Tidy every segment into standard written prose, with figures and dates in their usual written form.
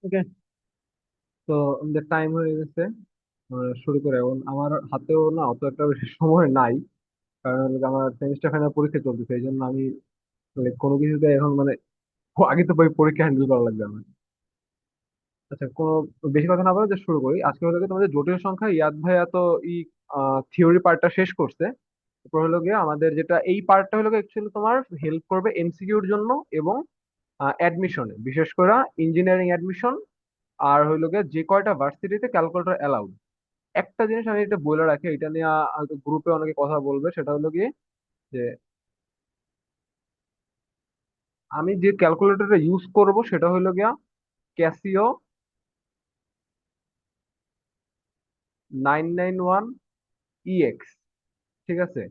ওকে। তো আমাদের টাইম হয়ে গেছে। শুরু করে এখন আমার হাতেও না অত একটা বেশি সময় নাই, কারণ হলো গিয়ে আমার সেমিস্টার ফাইনাল পরীক্ষা চলতেছে। এই জন্য আমি মানে কোনো কিছুতে এখন মানে আগে তো পরীক্ষা হ্যান্ডেল করা লাগবে আমার। আচ্ছা, কোনো বেশি কথা না বলে যে শুরু করি। আজকে হলো গিয়ে তোমাদের জটিল সংখ্যা ইয়াদ ভাইয়া তো ই থিওরি পার্টটা শেষ করছে। তারপর হলো গিয়ে আমাদের যেটা এই পার্টটা হলো অ্যাকচুয়ালি তোমার হেল্প করবে এমসিকিউর জন্য এবং অ্যাডমিশনে, বিশেষ করে ইঞ্জিনিয়ারিং অ্যাডমিশন। আর হইলো গিয়ে যে কয়টা ভার্সিটিতে ক্যালকুলেটর অ্যালাউড। একটা জিনিস আমি এটা বলে রাখি, এটা নিয়ে হয়তো গ্রুপে অনেকে কথা বলবে, সেটা হলো গিয়ে যে আমি যে ক্যালকুলেটরটা ইউজ করব সেটা হলো গিয়া ক্যাসিও 991EX। ঠিক আছে?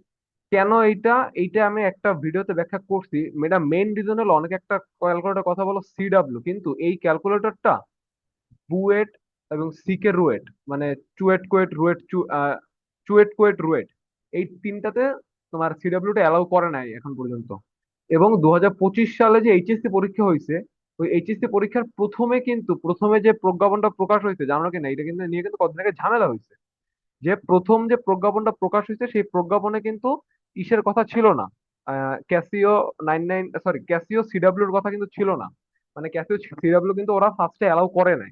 কেন এইটা, এইটা আমি একটা ভিডিওতে ব্যাখ্যা করছি। এটা মেইন রিজন হলো অনেকে একটা ক্যালকুলেটর কথা বলো সিডাব্লিউ, কিন্তু এই ক্যালকুলেটরটা বুয়েট এবং সিকে রুয়েট, মানে চুয়েট কুয়েট রুয়েট চুয়েট কুয়েট রুয়েট, এই তিনটাতে তোমার সিডাব্লিউটা অ্যালাউ করে নাই এখন পর্যন্ত। এবং 2025 সালে যে এইচএসসি পরীক্ষা হয়েছে, ওই এইচএসসি পরীক্ষার প্রথমে কিন্তু প্রথমে যে প্রজ্ঞাপনটা প্রকাশ হয়েছে জানো কিনা, এটা কিন্তু নিয়ে কিন্তু কদিন আগে ঝামেলা হয়েছে। যে প্রথম যে প্রজ্ঞাপনটা প্রকাশ হয়েছে সেই প্রজ্ঞাপনে কিন্তু ইসের কথা ছিল না, ক্যাসিও 99, সরি ক্যাসিও সিডাব্লিউর কথা কিন্তু ছিল না। মানে ক্যাসিও সিডাব্লিউ কিন্তু ওরা ফার্স্টে অ্যালাউ করে নাই।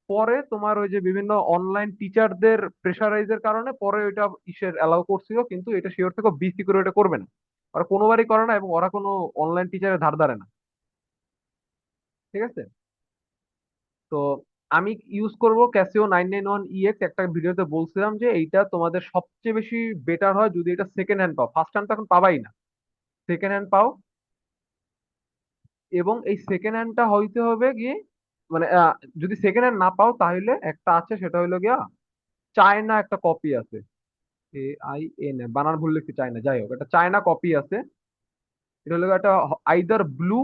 পরে তোমার ওই যে বিভিন্ন অনলাইন টিচারদের প্রেশারাইজের কারণে পরে ওইটা ইসের অ্যালাউ করছিল, কিন্তু এটা শিওর থেকে বিসি করে ওটা করবে না। ওরা কোনোবারই করে না এবং ওরা কোনো অনলাইন টিচারের ধার ধারে না। ঠিক আছে? তো আমি ইউজ করব ক্যাসিও 991EX। একটা ভিডিওতে বলছিলাম যে এইটা তোমাদের সবচেয়ে বেশি বেটার হয় যদি এটা সেকেন্ড হ্যান্ড পাও, ফার্স্ট হ্যান্ড তো এখন পাবাই না, সেকেন্ড হ্যান্ড পাও। এবং এই সেকেন্ড হ্যান্ডটা হইতে হবে গিয়ে মানে যদি সেকেন্ড হ্যান্ড না পাও তাহলে একটা আছে, সেটা হইলো গিয়া চায়না একটা কপি আছে। AIN, বানান ভুল লিখছি, চায়না, যাই হোক একটা চায়না কপি আছে। এটা হলো একটা আইদার ব্লু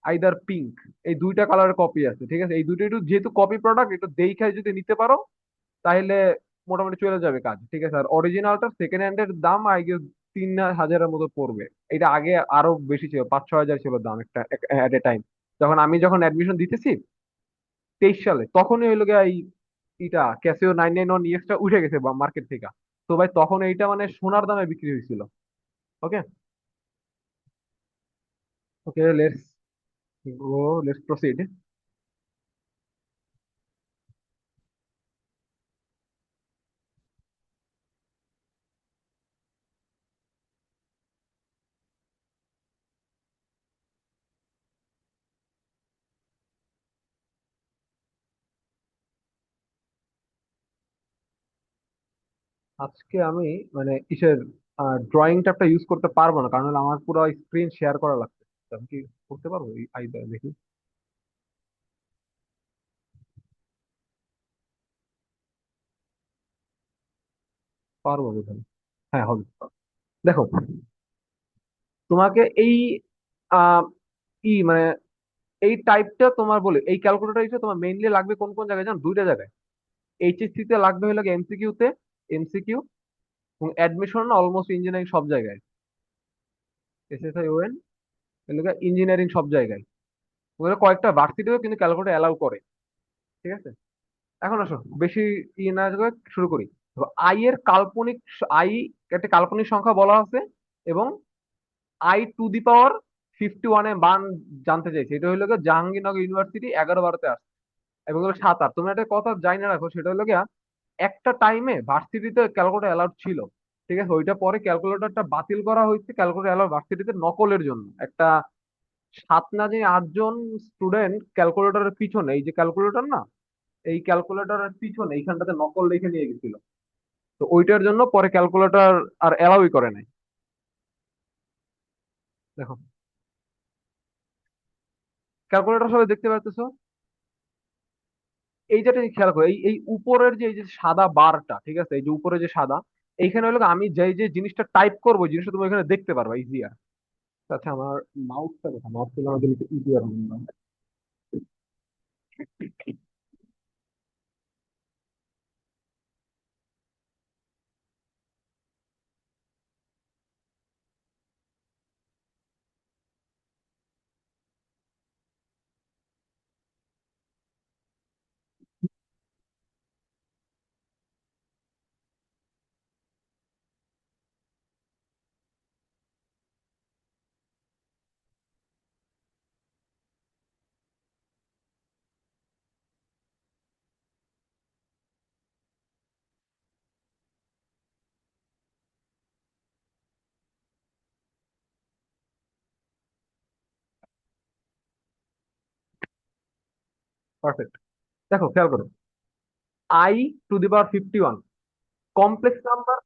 আইদার পিঙ্ক, এই দুইটা কালারের কপি আছে। ঠিক আছে? এই দুটো একটু যেহেতু কপি প্রোডাক্ট, একটু দেখে যদি নিতে পারো তাহলে মোটামুটি চলে যাবে কাজ। ঠিক আছে? আর অরিজিনালটা সেকেন্ড হ্যান্ডের দাম আই গেস 3,000-এর মতো পড়বে। এটা আগে আরো বেশি ছিল, 5-6 হাজার ছিল দাম একটা এট এ টাইম। যখন অ্যাডমিশন দিতেছি 23 সালে, তখনই হইলো গিয়ে এই এটা ক্যাসিও 991EX উঠে গেছে মার্কেট থেকে। তো ভাই তখন এইটা মানে সোনার দামে বিক্রি হয়েছিল। ওকে। ওকে, লেটস প্রসিড। আজকে আমি মানে কিসের ড্রয়িং ট্যাবটা ইউজ করতে পারবো না, কারণ হলো আমার পুরো স্ক্রিন শেয়ার করা লাগছে। তো আমি কি করতে পারবো এই আইডিয়া দেখি? পারবো বোধহয়। হ্যাঁ, হবে। দেখো, তোমাকে এই আহ, মানে এই টাইপটা তোমার বলে এই ক্যালকুলেটর হিসেবে তোমার মেইনলি লাগবে কোন কোন জায়গায় জানো? দুইটা জায়গায়। এইচএসসি তে লাগবে হলো এমসিকিউ তে, এমসিকিউ, এবং অ্যাডমিশন অলমোস্ট ইঞ্জিনিয়ারিং সব জায়গায়, SSION, ইঞ্জিনিয়ারিং সব জায়গায়। ওগুলো কয়েকটা ভার্সিটিও কিন্তু ক্যালকুলেটর অ্যালাউ করে। ঠিক আছে? এখন আসো বেশি না করে শুরু করি। আই এর কাল্পনিক আই একটা কাল্পনিক সংখ্যা বলা আছে, এবং I টু দি পাওয়ার 51 এ মান জানতে চাইছে। এটা হলো গিয়ে জাহাঙ্গীরনগর ইউনিভার্সিটি 11-12-তে আসছে। এবং হলো 7-8। তুমি একটা কথা জানি না রাখো, সেটা হলো গিয়া একটা টাইমে ভার্সিটিতে ক্যালকুলেটর অ্যালাউড ছিল। ঠিক আছে? ওইটা পরে ক্যালকুলেটরটা বাতিল করা হয়েছে ক্যালকুলেটর অ্যালাউড ভার্সিটিতে নকলের জন্য। একটা 7 না যে 8 জন স্টুডেন্ট ক্যালকুলেটরের পিছনে, এই যে ক্যালকুলেটর না, এই ক্যালকুলেটরের পিছনে এইখানটাতে নকল লিখে নিয়ে গেছিল। তো ওইটার জন্য পরে ক্যালকুলেটর আর অ্যালাউই করে নাই। দেখো, ক্যালকুলেটর সবাই দেখতে পাচ্ছ? এই যেটা খেয়াল করো, এই এই উপরের যে এই যে সাদা বারটা, ঠিক আছে, এই যে উপরে যে সাদা, এইখানে হলো আমি যে যে জিনিসটা টাইপ করবো ওই জিনিসটা তুমি এখানে দেখতে পারবা ইজিয়ার। আচ্ছা, আমার মাউসটা কোথায়? মাউস ছিল আমাদের ইজিয়ার। পারফেক্ট। দেখো খেয়াল করো, i to the power 51 complex number.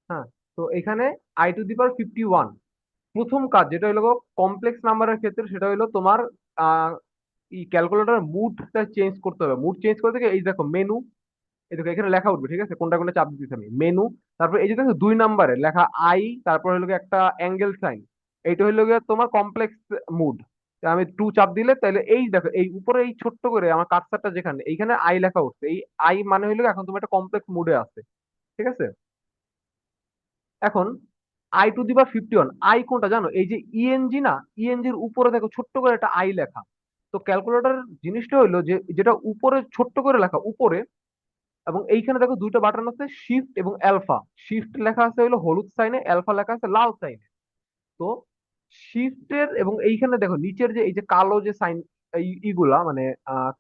হ্যাঁ, তো এখানে i টু দি পাওয়ার 51 প্রথম কাজ যেটা হলো কমপ্লেক্স নাম্বারের ক্ষেত্রে, সেটা হলো তোমার আহ এই ক্যালকুলেটর মুডটা চেঞ্জ করতে হবে। মুড চেঞ্জ করতে গিয়ে এই দেখো মেনু, এই দেখো এখানে লেখা উঠবে, ঠিক আছে, কোনটা কোনটা চাপ দিতেছি আমি, মেনু। তারপর এই যে দেখো 2 নম্বরে লেখা আই, তারপর হলো গিয়ে একটা অ্যাঙ্গেল সাইন, এইটা হলো গিয়ে তোমার কমপ্লেক্স মুড। আমি 2 চাপ দিলে তাহলে এই দেখো এই উপরে এই ছোট্ট করে আমার কার্সারটা যেখানে, এইখানে আই লেখা উঠছে, এই আই মানে হলো গিয়ে এখন তুমি একটা কমপ্লেক্স মুডে আছে, ঠিক আছে। এখন i to the power 51 I কোনটা জানো, এই যে ইএনজি না, ইএনজির উপরে দেখো ছোট্ট করে একটা আই লেখা। তো ক্যালকুলেটর জিনিসটা হলো যে যেটা উপরে ছোট্ট করে লেখা উপরে, এবং এইখানে দেখো দুইটা বাটন আছে, শিফট এবং অ্যালফা। শিফট লেখা আছে হলো হলুদ সাইনে, অ্যালফা লেখা আছে লাল সাইনে। তো শিফটের এবং এইখানে দেখো নিচের যে এই যে কালো যে সাইন, এই ইগুলা মানে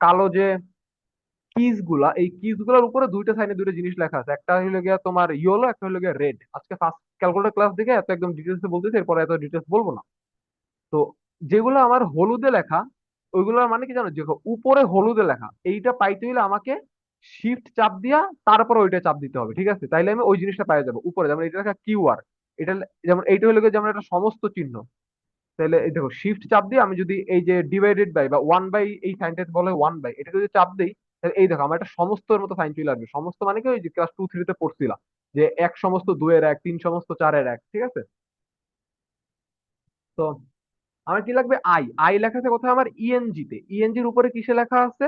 কালো যে কিজ গুলা, এই কিজ গুলার উপরে দুইটা সাইনে দুইটা জিনিস লেখা আছে, একটা হলো গিয়া তোমার ইয়েলো, একটা হলো গিয়া রেড। আজকে ফার্স্ট ক্যালকুলেটর ক্লাস দেখে এত একদম ডিটেলস বলতেছি, এরপরে এত ডিটেলস বলবো না। তো যেগুলো আমার হলুদে লেখা, ওইগুলোর মানে কি জানো, যে উপরে হলুদে লেখা এইটা পাইতে হইলে আমাকে শিফট চাপ দিয়া তারপর ওইটা চাপ দিতে হবে, ঠিক আছে, তাইলে আমি ওই জিনিসটা পাই যাবো উপরে। যেমন এটা লেখা কিউআর, এটা যেমন এইটা হলো গিয়ে যেমন একটা সমস্ত চিহ্ন। তাহলে এই দেখো শিফট চাপ দিয়ে আমি যদি এই যে ডিভাইডেড বাই বা 1/, এই সাইনটা বলে 1/, এটা যদি চাপ দিই, তাহলে এই দেখো আমার একটা সমস্তর মতো সাইন চলে আসবে। সমস্ত মানে কি, ওই যে ক্লাস 2 3 তে পড়ছিলাম যে এক সমস্ত 2 এর 1, 3 সমস্ত 4 এর 1, ঠিক আছে। তো আমার কি লাগবে, আই। আই লেখা আছে কোথায়, আমার ইএনজি তে। ইএনজির উপরে কিসে লেখা আছে,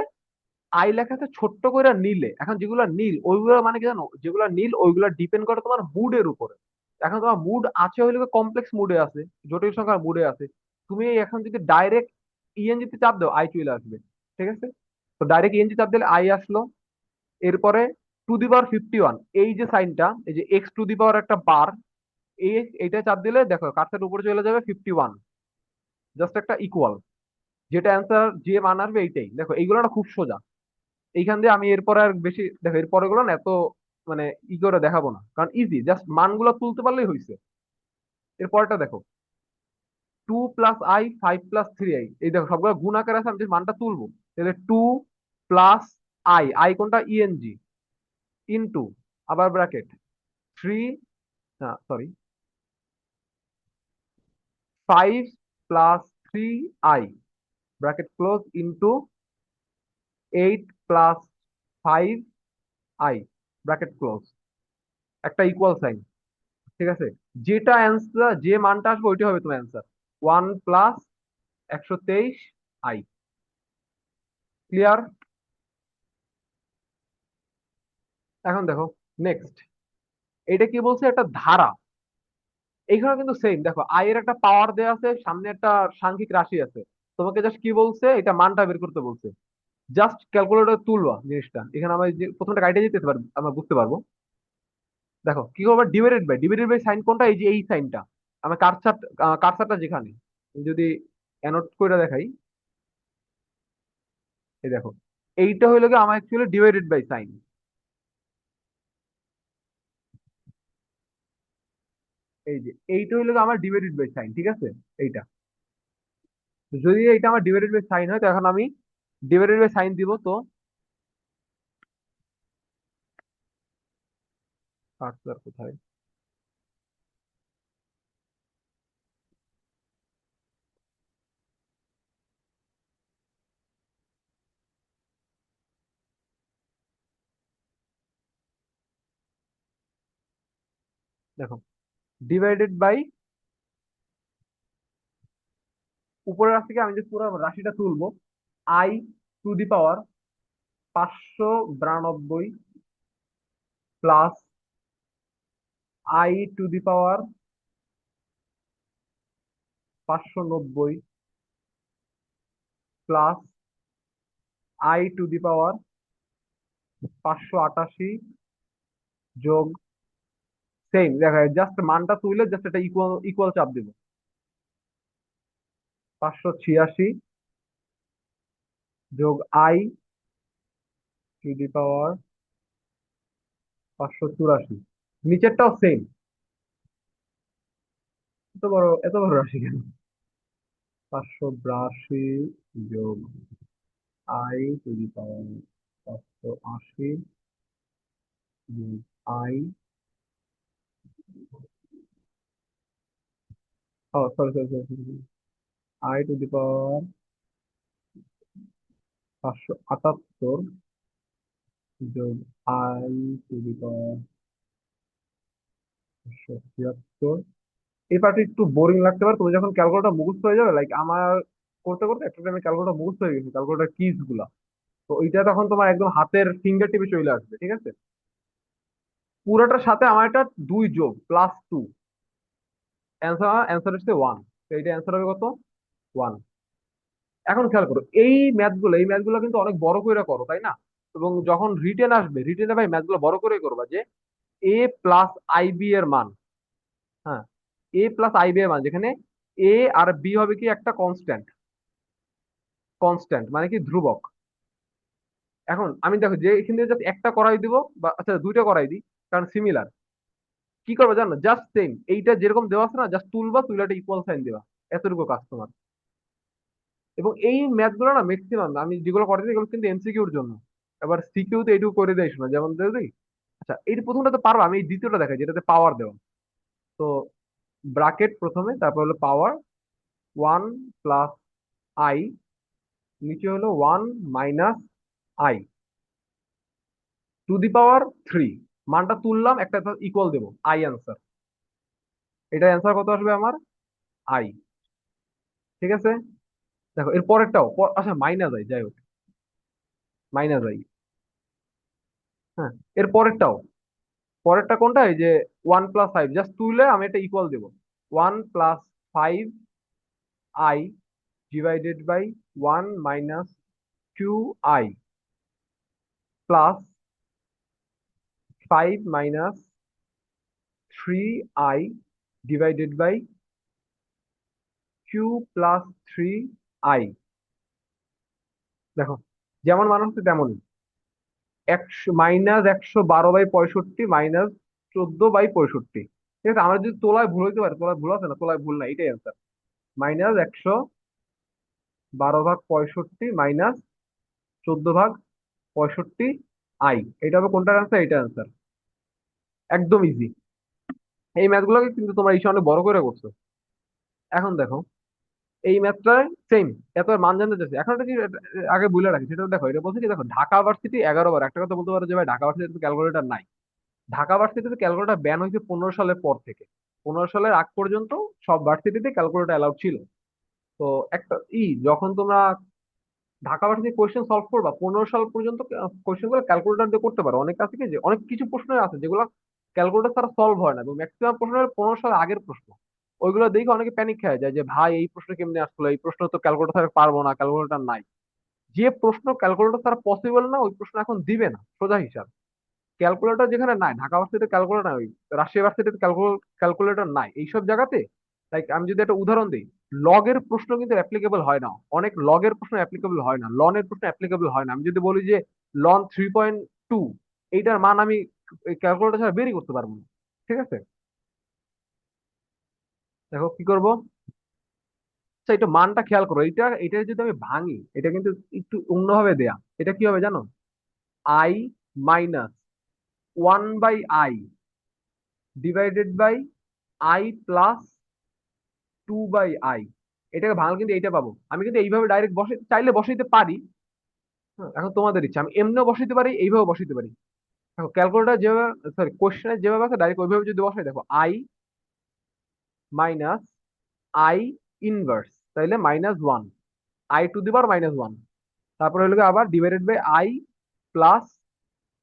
আই লেখা আছে ছোট্ট করে নীলে। এখন যেগুলো নীল ওইগুলো মানে কি জানো, যেগুলো নীল ওইগুলো ডিপেন্ড করে তোমার মুডের উপরে। এখন তোমার মুড আছে হইলে কমপ্লেক্স মুডে আছে, জটিল সংখ্যার মুডে আছে। তুমি এখন যদি ডাইরেক্ট ইএনজি তে চাপ দাও, আই চলে আসবে, ঠিক আছে। তো ডাইরেক্ট ইএনজি চাপ দিলে আই আসলো। এরপরে টু দি পাওয়ার 51, এই যে সাইনটা, এই যে x টু দি পাওয়ার একটা বার, এই এইটা চাপ দিলে দেখো কার্সের উপরে চলে যাবে 51, জাস্ট একটা ইকুয়াল। যেটা অ্যান্সার যে মান আসবে এইটাই। দেখো এইগুলো না খুব সোজা। এইখান দিয়ে আমি এরপর আর বেশি, দেখো এরপরে গুলো না এত মানে ই করে দেখাবো না, কারণ ইজি, জাস্ট মানগুলো তুলতে পারলেই হয়েছে। এরপরটা দেখো, 2+i 5+3i, এই দেখো সবগুলো গুণ আকারে আছে, আমি যে মানটা তুলবো, তাহলে 2+i, আই কোনটা, ইএনজি, ইনটু, আবার ব্র্যাকেট, 3, না sorry, 5+3i, bracket close, into 8+5i, bracket close, একটা ইকুয়াল সাইন, ঠিক আছে। যেটা অ্যান্সার, যে মানটা আসবে ওইটা হবে তোমার অ্যান্সার, 1+123i। ক্লিয়ার? এখন দেখো নেক্সট, এটা কি বলছে, একটা ধারা। এইখানে কিন্তু সেম, দেখো আই এর একটা পাওয়ার দেওয়া আছে, সামনে একটা সাংখ্যিক রাশি আছে। তোমাকে জাস্ট কি বলছে, এটা মানটা বের করতে বলছে। জাস্ট ক্যালকুলেটর তুলবা জিনিসটা, এখানে আমরা যে প্রথমটা কাইটে যেতে পারবো, আমরা বুঝতে পারবো। দেখো কি করবো, ডিভাইডেড বাই সাইন কোনটা, এই যে এই সাইনটা। আমার কারসারটা যেখানে, যদি অ্যানোট করে দেখাই, এই দেখো এইটা হইলো কি আমার অ্যাকচুয়ালি ডিভাইডেড বাই সাইন। এই যে এইটা হইলো গিয়ে আমার ডিভাইডেড বাই সাইন, ঠিক আছে। এইটা যদি এইটা আমার ডিভাইডেড বাই সাইন হয়, তো এখন আমি ডিভাইডেড বাই সাইন দিব। তো কার্সর কোথায়, দেখো ডিভাইডেড বাই, উপরের রাশি থেকে আমি যে পুরো রাশিটা তুলবো, i to the power 592 plus i to the power 590 plus i to the power 588 যোগ, সেম দেখা জাস্ট মানটা তুলে জাস্ট একটা ইকুয়াল ইকুয়াল চাপ দিব, 586 যোগ i টু দি পাওয়ার 584, নিচেরটাও সেম। এত বড় রাশি কেন? 582 যোগ i⁻, 580 যোগ i, ও সরি সরি সরি, i⁻, 578 যোগ i⁻, 576। এই পার্টটা একটু বোরিং লাগতে পারে, তুমি যখন ক্যালকুলেটর মুখস্থ হয়ে যাবে, লাইক আমার করতে করতে একটা টাইমে ক্যালকুলেটর মুখস্থ হয়ে গেছে, ক্যালকুলেটর কিজ গুলা। তো ওইটা তখন তোমার একদম হাতের ফিঙ্গার টিপে চলে আসবে, ঠিক আছে? পুরোটার সাথে আমার এটা 2 যোগ +2, অ্যান্সার হচ্ছে 1। তো এইটা অ্যান্সার হবে কত? 1। এখন খেয়াল করো, এই ম্যাথগুলো কিন্তু অনেক বড় করে করো, তাই না? এবং যখন রিটেন আসবে, রিটেনে ভাই ম্যাথগুলো বড় করে করবা, যে এ প্লাস আইবি এর মান। হ্যাঁ, এ প্লাস আইবি এর মান, যেখানে এ আর বি হবে কি একটা কনস্ট্যান্ট। কনস্ট্যান্ট মানে কি ধ্রুবক। এখন আমি দেখো যে এখান থেকে জাস্ট একটা করাই দিব, বা আচ্ছা দুইটা করাই দিই, কারণ সিমিলার। কি করবে জানো? জাস্ট সেম এইটা যেরকম দেওয়া আছে না, জাস্ট তুলবা, তুলে একটা ইকুয়াল সাইন দিবা। এতটুকু কাজ তোমার। এবং এই ম্যাথ গুলো না ম্যাক্সিমাম আমি যেগুলো করাই এগুলো কিন্তু এমসিকিউর জন্য। এবার সিকিউ তে এইটুকু করে দেয়, শোনা যেমন দিই। আচ্ছা, এই প্রথমটা তো পারবা, আমি এই দ্বিতীয়টা দেখাই যেটাতে পাওয়ার দেওয়া। তো ব্রাকেট প্রথমে, তারপর হলো পাওয়ার 1 + i, নিচে হলো 1 - i⁻3। মানটা তুললাম, একটা ইকুয়াল দেবো, আই অ্যান্সার। এটা অ্যান্সার কত আসবে আমার? আই। ঠিক আছে? দেখো এর পরেরটাও আচ্ছা মাইনাস আই, যাই হোক, মাইনাস আই। হ্যাঁ, এর পরেরটাও, পরেরটা কোনটা? এই যে 1 + 5, জাস্ট তুলে আমি একটা ইকুয়াল দেবো। 1 + 5i divided by 1 - 2i plus 5 - 3i divided by q + 3i। দেখো যেমন মান হচ্ছে তেমনই। 100 - 112/65 -14/65। ঠিক আছে, আমরা যদি তোলায় ভুল হইতে পারে, তোলায় ভুল আছে না, তোলায় ভুল না, এটাই অ্যান্সার। -112/65 -14/65i। এটা হবে কোনটার অ্যান্সার? এটা অ্যান্সার। একদম ইজি। এই ম্যাথগুলোকে কিন্তু তোমরা এই অনেক বড় করে করছো। এখন দেখো এই ম্যাথটা সেম, এত মান জানতে চাইছে। এখন এটা কি আগে বলে রাখি, সেটা দেখো, এটা বলছে কি, দেখো ঢাকা ভার্সিটি 11 বার, একটা কথা বলতে পারো যে ভাই ঢাকা ভার্সিটিতে ক্যালকুলেটর নাই। ঢাকা ভার্সিটিতে ক্যালকুলেটর ব্যান হয়েছে 15 সালের পর থেকে। 15 সালের আগ পর্যন্ত সব ভার্সিটিতে ক্যালকুলেটর অ্যালাউড ছিল। তো একটা যখন তোমরা ঢাকা ভার্সিটি কোয়েশ্চেন সলভ করবা, 15 সাল পর্যন্ত কোয়েশ্চেন গুলো ক্যালকুলেটর দিয়ে করতে পারো। অনেক আছে কি যে অনেক কিছু প্রশ্ন আছে যেগুলো ক্যালকুলেটর ছাড়া সলভ হয় না, এবং ম্যাক্সিমাম প্রশ্ন 15 সাল আগের প্রশ্ন। ওইগুলো দেখে অনেকে প্যানিক খেয়ে যায় যে ভাই এই প্রশ্ন কেমনে আসলো, এই প্রশ্ন তো ক্যালকুলেটর ছাড়া পারবো না, ক্যালকুলেটর নাই। যে প্রশ্ন ক্যালকুলেটর ছাড়া পসিবল না, ওই প্রশ্ন এখন দিবে না, সোজা হিসাব। ক্যালকুলেটর যেখানে নাই, ঢাকা ভার্সিটিতে ক্যালকুলেটর নাই, রাজশাহী ভার্সিটিতে ক্যালকুলেটর নাই, এইসব জায়গাতে, লাইক আমি যদি একটা উদাহরণ দিই, লগের প্রশ্ন কিন্তু অ্যাপ্লিকেবল হয় না। অনেক লগের প্রশ্ন অ্যাপ্লিকেবল হয় না, লনের প্রশ্ন অ্যাপ্লিকেবল হয় না। আমি যদি বলি যে ln 3.2, এইটার মান আমি ক্যালকুলেটর ছাড়া বেরই করতে পারবো না। ঠিক আছে? দেখো কি করবো। আচ্ছা, এটা মানটা খেয়াল করো, এটা যদি আমি ভাঙি, এটা কিন্তু একটু অন্যভাবে দেয়া। এটা কি হবে জানো? i - 1/i divided by i + 2/i। এটাকে ভাঙলে কিন্তু এইটা পাবো। আমি কিন্তু এইভাবে ডাইরেক্ট চাইলে বসাইতে পারি। হ্যাঁ, এখন তোমাদের ইচ্ছা, আমি এমনিও বসাইতে পারি, এইভাবে বসাইতে পারি। দেখো ক্যালকুলেটর যেভাবে, সরি কোশ্চেনে যেভাবে আছে ডাইরেক্ট ওইভাবে যদি বসাই, দেখো i - i ইনভার্স, তাইলে -1, i⁻⁻1। তারপরে হলো গিয়ে আবার ডিভাইডেড বাই i +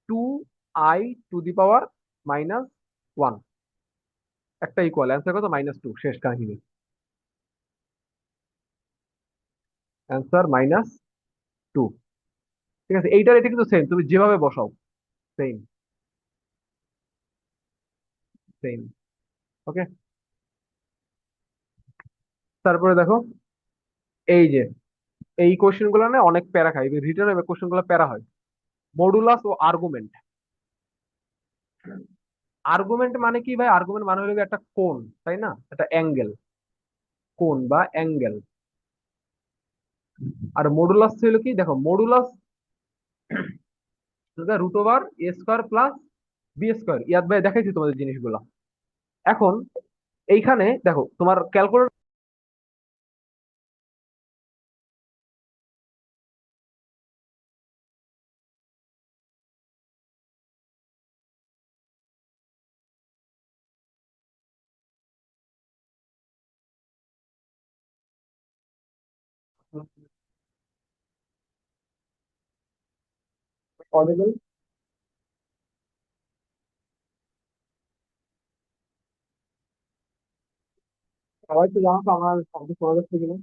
2i⁻⁻1, একটা ইকুয়াল অ্যান্সার কত? -2। শেষ কাহিনী, অ্যান্সার -2। ঠিক আছে, এইটার এটা কিন্তু সেম, তুমি যেভাবে বসাও সেম, সেম। ওকে। তারপরে দেখো এই যে এই কোশ্চেন গুলো না অনেক প্যারা খায়, রিটার্ন কোশ্চেন গুলো প্যারা হয়। মডুলাস ও আর্গুমেন্ট। আর্গুমেন্ট মানে কি ভাই? আর্গুমেন্ট মানে হলো গিয়ে একটা কোণ, তাই না, একটা অ্যাঙ্গেল। কোণ বা অ্যাঙ্গেল। আর মডুলাস ছিল কি, দেখো modulus root over a square plus B square. ইয়াদ ভাই দেখাইছি তোমাদের জিনিসগুলো। এখন এইখানে দেখো তোমার ক্যালকুলেটর অডিবল। সবাই তো জানো তো আমার শব্দ শোনা যাচ্ছে কিনা।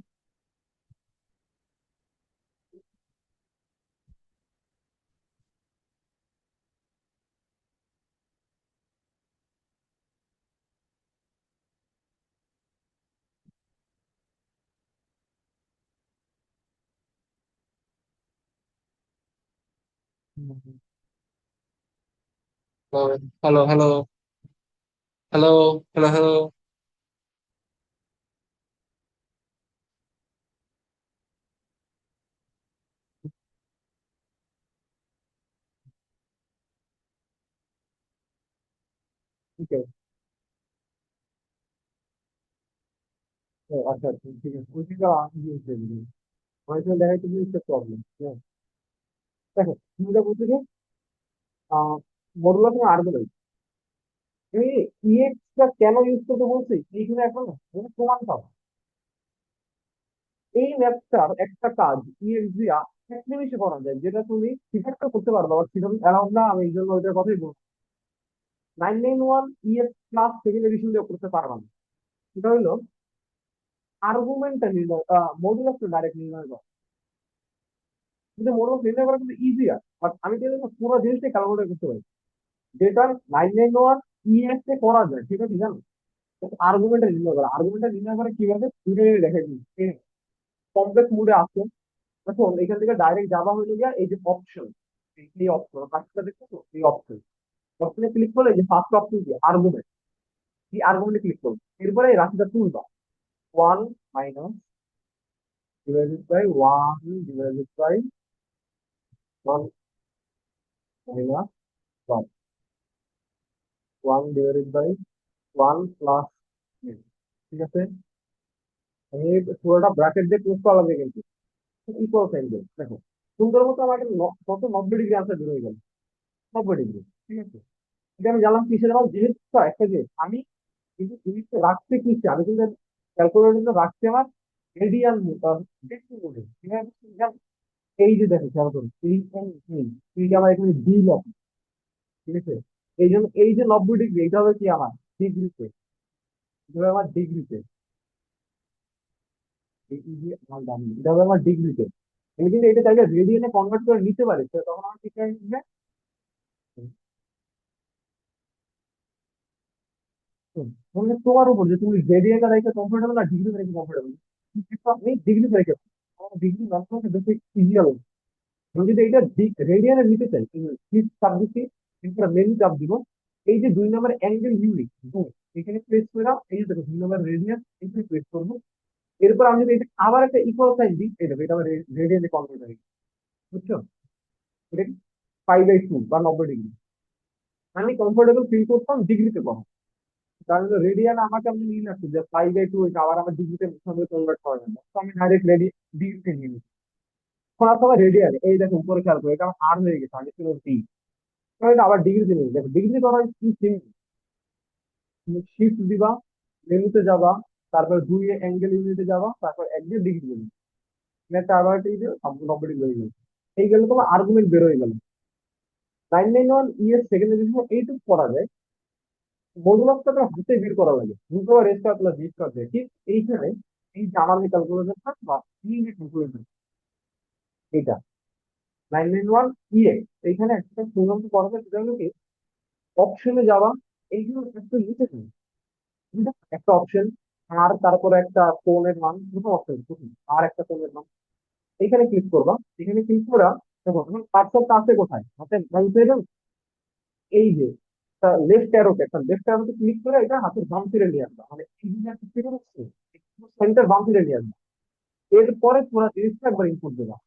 Hello hello hello hello hello. ঠিক আছে। ও, আচ্ছা আচ্ছা, ঠিক আছে, ওইটা আমি use করে দিবো। আমার এখানে দেখাইতে একটা প্রবলেম। দেখো তুমি যেটা বলছো যে মডুলাস আর্গুমেন্ট, আমি ইএক্স টা কেন ইউজ করতে বলছি এইখানে এখন প্রমাণ পাবো। এই ম্যাথটার একটা কাজ ইএক্স দিয়া এক নিমিষে করা যায়, যেটা তুমি ঠিকঠাক করতে পারবে, আবার সেরকম অ্যারাউন্ড না, আমি এই জন্য ওইটার কথাই বলবো। 991 ইএক্স প্লাস সেকেন্ড এডিশন দিয়ে করতে পারবা না। সেটা হলো আর্গুমেন্টটা নির্ণয়, মডুলাসটা ডাইরেক্ট নির্ণয় করা। কিন্তু মডুলাস নির্ণয় করা কিন্তু ইজিয়ার, বাট আমি কিন্তু পুরো জিনিসটাই ক্যালকুলেট করতে পারি, যেটা 991 ইএক্স এ করা যায়, ঠিক আছে জানো। আর্গুমেন্টটা নির্ণয় করা, আর্গুমেন্টটা নির্ণয় করে কিভাবে দুটো দেখে দিই। কমপ্লেক্স মুডে আসো, দেখো এখান থেকে ডাইরেক্ট যাওয়া হলো গিয়া এই যে অপশন, এই অপশন কাজটা দেখছো তো, এই অপশন, অপশনে ক্লিক করলে এই যে ফার্স্ট অপশন কি আর্গুমেন্ট, এই আর্গুমেন্টে ক্লিক করবো। এরপরে এই রাশিটা তুলবা, 1 - divided by 1 divided by 1 plus. ঠিক আছে, আমি পুরোটা ব্র্যাকেট দিয়ে ক্লোজ করা লাগবে কিন্তু ইকুয়াল সাইন দিয়ে। দেখো সুন্দর মতো আমার একটা কত 90 ডিগ্রি আনসার বের হয়ে গেল, 90 ডিগ্রি। ঠিক আছে, এটা আমি জানলাম কিসে, জানলাম যেহেতু একটা যে আমি কিন্তু জিনিসটা রাখতে কি চাই, আমি কিন্তু ক্যালকুলেটর রাখতে আমার রেডিয়ান বেশি মনে, ঠিক আছে। এই যে দেখো খেয়াল করুন, এই যে আমার এখানে ডিল আছে, ঠিক আছে। এই জন্য এই যে 90 ডিগ্রি, এটা হবে কি আমার ডিগ্রিতে, এটা হবে আমার ডিগ্রিতে, এই যে আমার দাম, এটা হবে আমার ডিগ্রিতে। আমি কিন্তু এটা চাইলে রেডিয়ানে কনভার্ট করে নিতে পারি, তো তখন আমার ঠিক আছে। তোমার উপর যে তুমি রেডিয়ানটা রেখে কমফোর্টেবল না ডিগ্রি রেখে কমফোর্টেবল। আপনি ডিগ্রি রেখে, আমার ডিগ্রি ম্যাথমেটিক্স বেশি ইজি হবে। আমি যদি এটা রেডিয়ানে নিতে চাই, ফিফ চাপ দিচ্ছি, এরপরে মেনু চাপ দিব, এই যে 2 নম্বর অ্যাঙ্গেল ইউনিট, এখানে প্রেস করে দাও, এই যে দেখো 2 নম্বর রেডিয়ান, এখানে প্রেস করবো। এরপর আমি যদি এটা আবার একটা ইকুয়াল সাইন দিই, এই দেখো এটা আমার রেডিয়ানে কনভার্ট হয়ে গেছে, বুঝছো। এটা 5/2 বা 90 ডিগ্রি। আমি কমফোর্টেবল ফিল করতাম ডিগ্রিতে কম, কারণ রেডিয়ান আমাকে আমি নিয়ে আসছি যে 5/2 আবার আমার ডিগ্রিতে কনভার্ট করা যাবে না। তো আমি ডাইরেক্ট ডিগ্রিতে নিয়ে নিচ্ছি। এখন আসলে রেডিয়ান, এই দেখো উপরে খেয়াল করে, এটা আমার আর হয়ে গেছে, আগে ছিল ডি। এটা আবার ডিগ্রিতে নিয়ে দেখো, ডিগ্রি করা কি শিফট দিবা, মেনুতে যাবা, তারপর 2 অ্যাঙ্গেল ইউনিটে যাবা, তারপর এক দিয়ে ডিগ্রি দিবে, এটা আবার এই যে 90 ডিগ্রি হয়ে গেল। এই গেলে তোমার আর্গুমেন্ট বের হয়ে গেল। 991 ইয়ের সেকেন্ড এডিশন এইটুকু করা যায়, মডুলাসটা তো হাতে বের করা লাগে, দুটো রেস্টার প্লাস রেস্টার দিয়ে ঠিক এইখানে। এই যে আমার ক্যালকুলেশন বা এই যে ক্যালকুলেশন, এটা 991 ইয়ে, এইখানে একটা সুন্দর করা যায়, সেটা হলো কি অপশনে যাওয়া, এইগুলো একটু লিখেছি, একটা অপশন, আর তারপরে একটা কোণের মান, প্রথম অপশন প্রথম, আর একটা কোণের মান, এখানে ক্লিক করবা। এখানে ক্লিক করা, দেখো এখন পার্থক্য আছে কোথায়, হাতের বাম সাইডে, এই যে লেফট অ্যারোতে, একটা লেফট অ্যারোতে ক্লিক করে এটা হাতের বাম সাইডে নিয়ে আসবা, মানে এই যে একটা ফিরে আসছে, সেন্টার বাম সাইডে নিয়ে আসবে। এরপরে পুরো জিনিসটা একবার ইনপুট দেবা।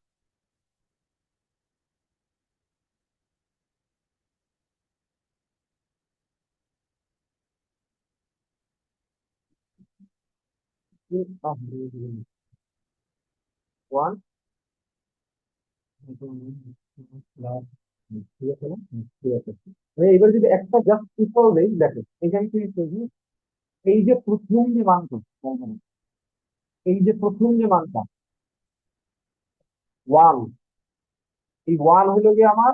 ওয়ান, ঠিক আছে না? ঠিক আছে। এবার যদি একটা জাস্ট ইকুয়াল দেই, দেখো এখানে কি করবি, এই যে প্রথম যে মানটা, এই যে প্রথম যে মানটা ওয়ান, এই ওয়ান হলো গিয়ে আমার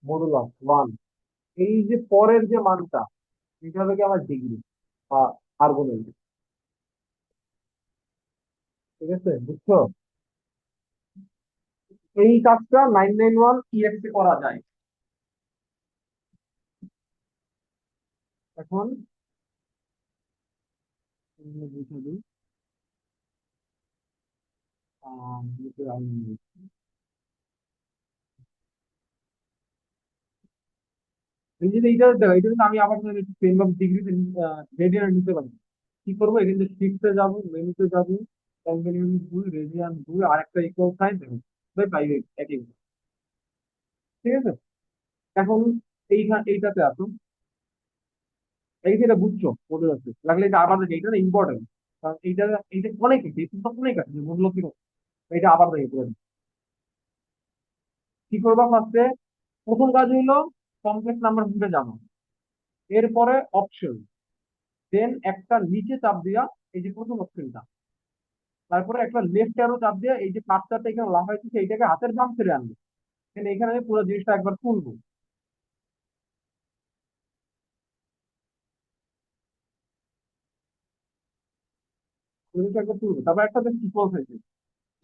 মডুলাস ওয়ান। এই যে পরের যে মানটা, এটা হলো গিয়ে আমার ডিগ্রি বা আর্গুমেন্ট। ঠিক আছে, বুঝছো? এই কাজটা 991 EX এ করা যায়। এখন বুঝে দিই। এই যে এইটা দেখো, এটা কিন্তু আমি আবার টেন অফ ডিগ্রি রেডিয়ান নিতে পারি। কি করবো, এখানে শিফটে যাবো, মেনুতে যাবো, অ্যাঙ্গেল ইউনিট 2, রেডিয়ান 2, আর একটা ইকুয়াল সাইন দেবো, পাই একই। ঠিক আছে। এখন এইটাতে আসো। এই যে এটা বুঝছো, বলে যাচ্ছে লাগলে এটা আবার দেখে, এটা না ইম্পর্টেন্ট। কারণ এইটা অনেক আছে, এই তো অনেক আছে, মূল্য কি এটা আবার দেখে করে দিই। কি করবা ফার্স্টে? প্রথম কাজ হইলো কমপ্লেক্স নাম্বার গ্রুপে যাবো। এরপরে অপশন, দেন একটা নিচে চাপ দিয়া, এই যে প্রথম অপশনটা, তারপরে একটা লেফট অ্যারো চাপ দিয়ে এই যে কার্সরটা এখানে লাফাইতেছে এইটাকে হাতের বাম ছেড়ে আনবে। এখানে আমি পুরো জিনিসটা একবার তুলবো। জিনিসটা একবার তুলবো, তারপর একটা দেখি ইকুয়াল হয়েছে।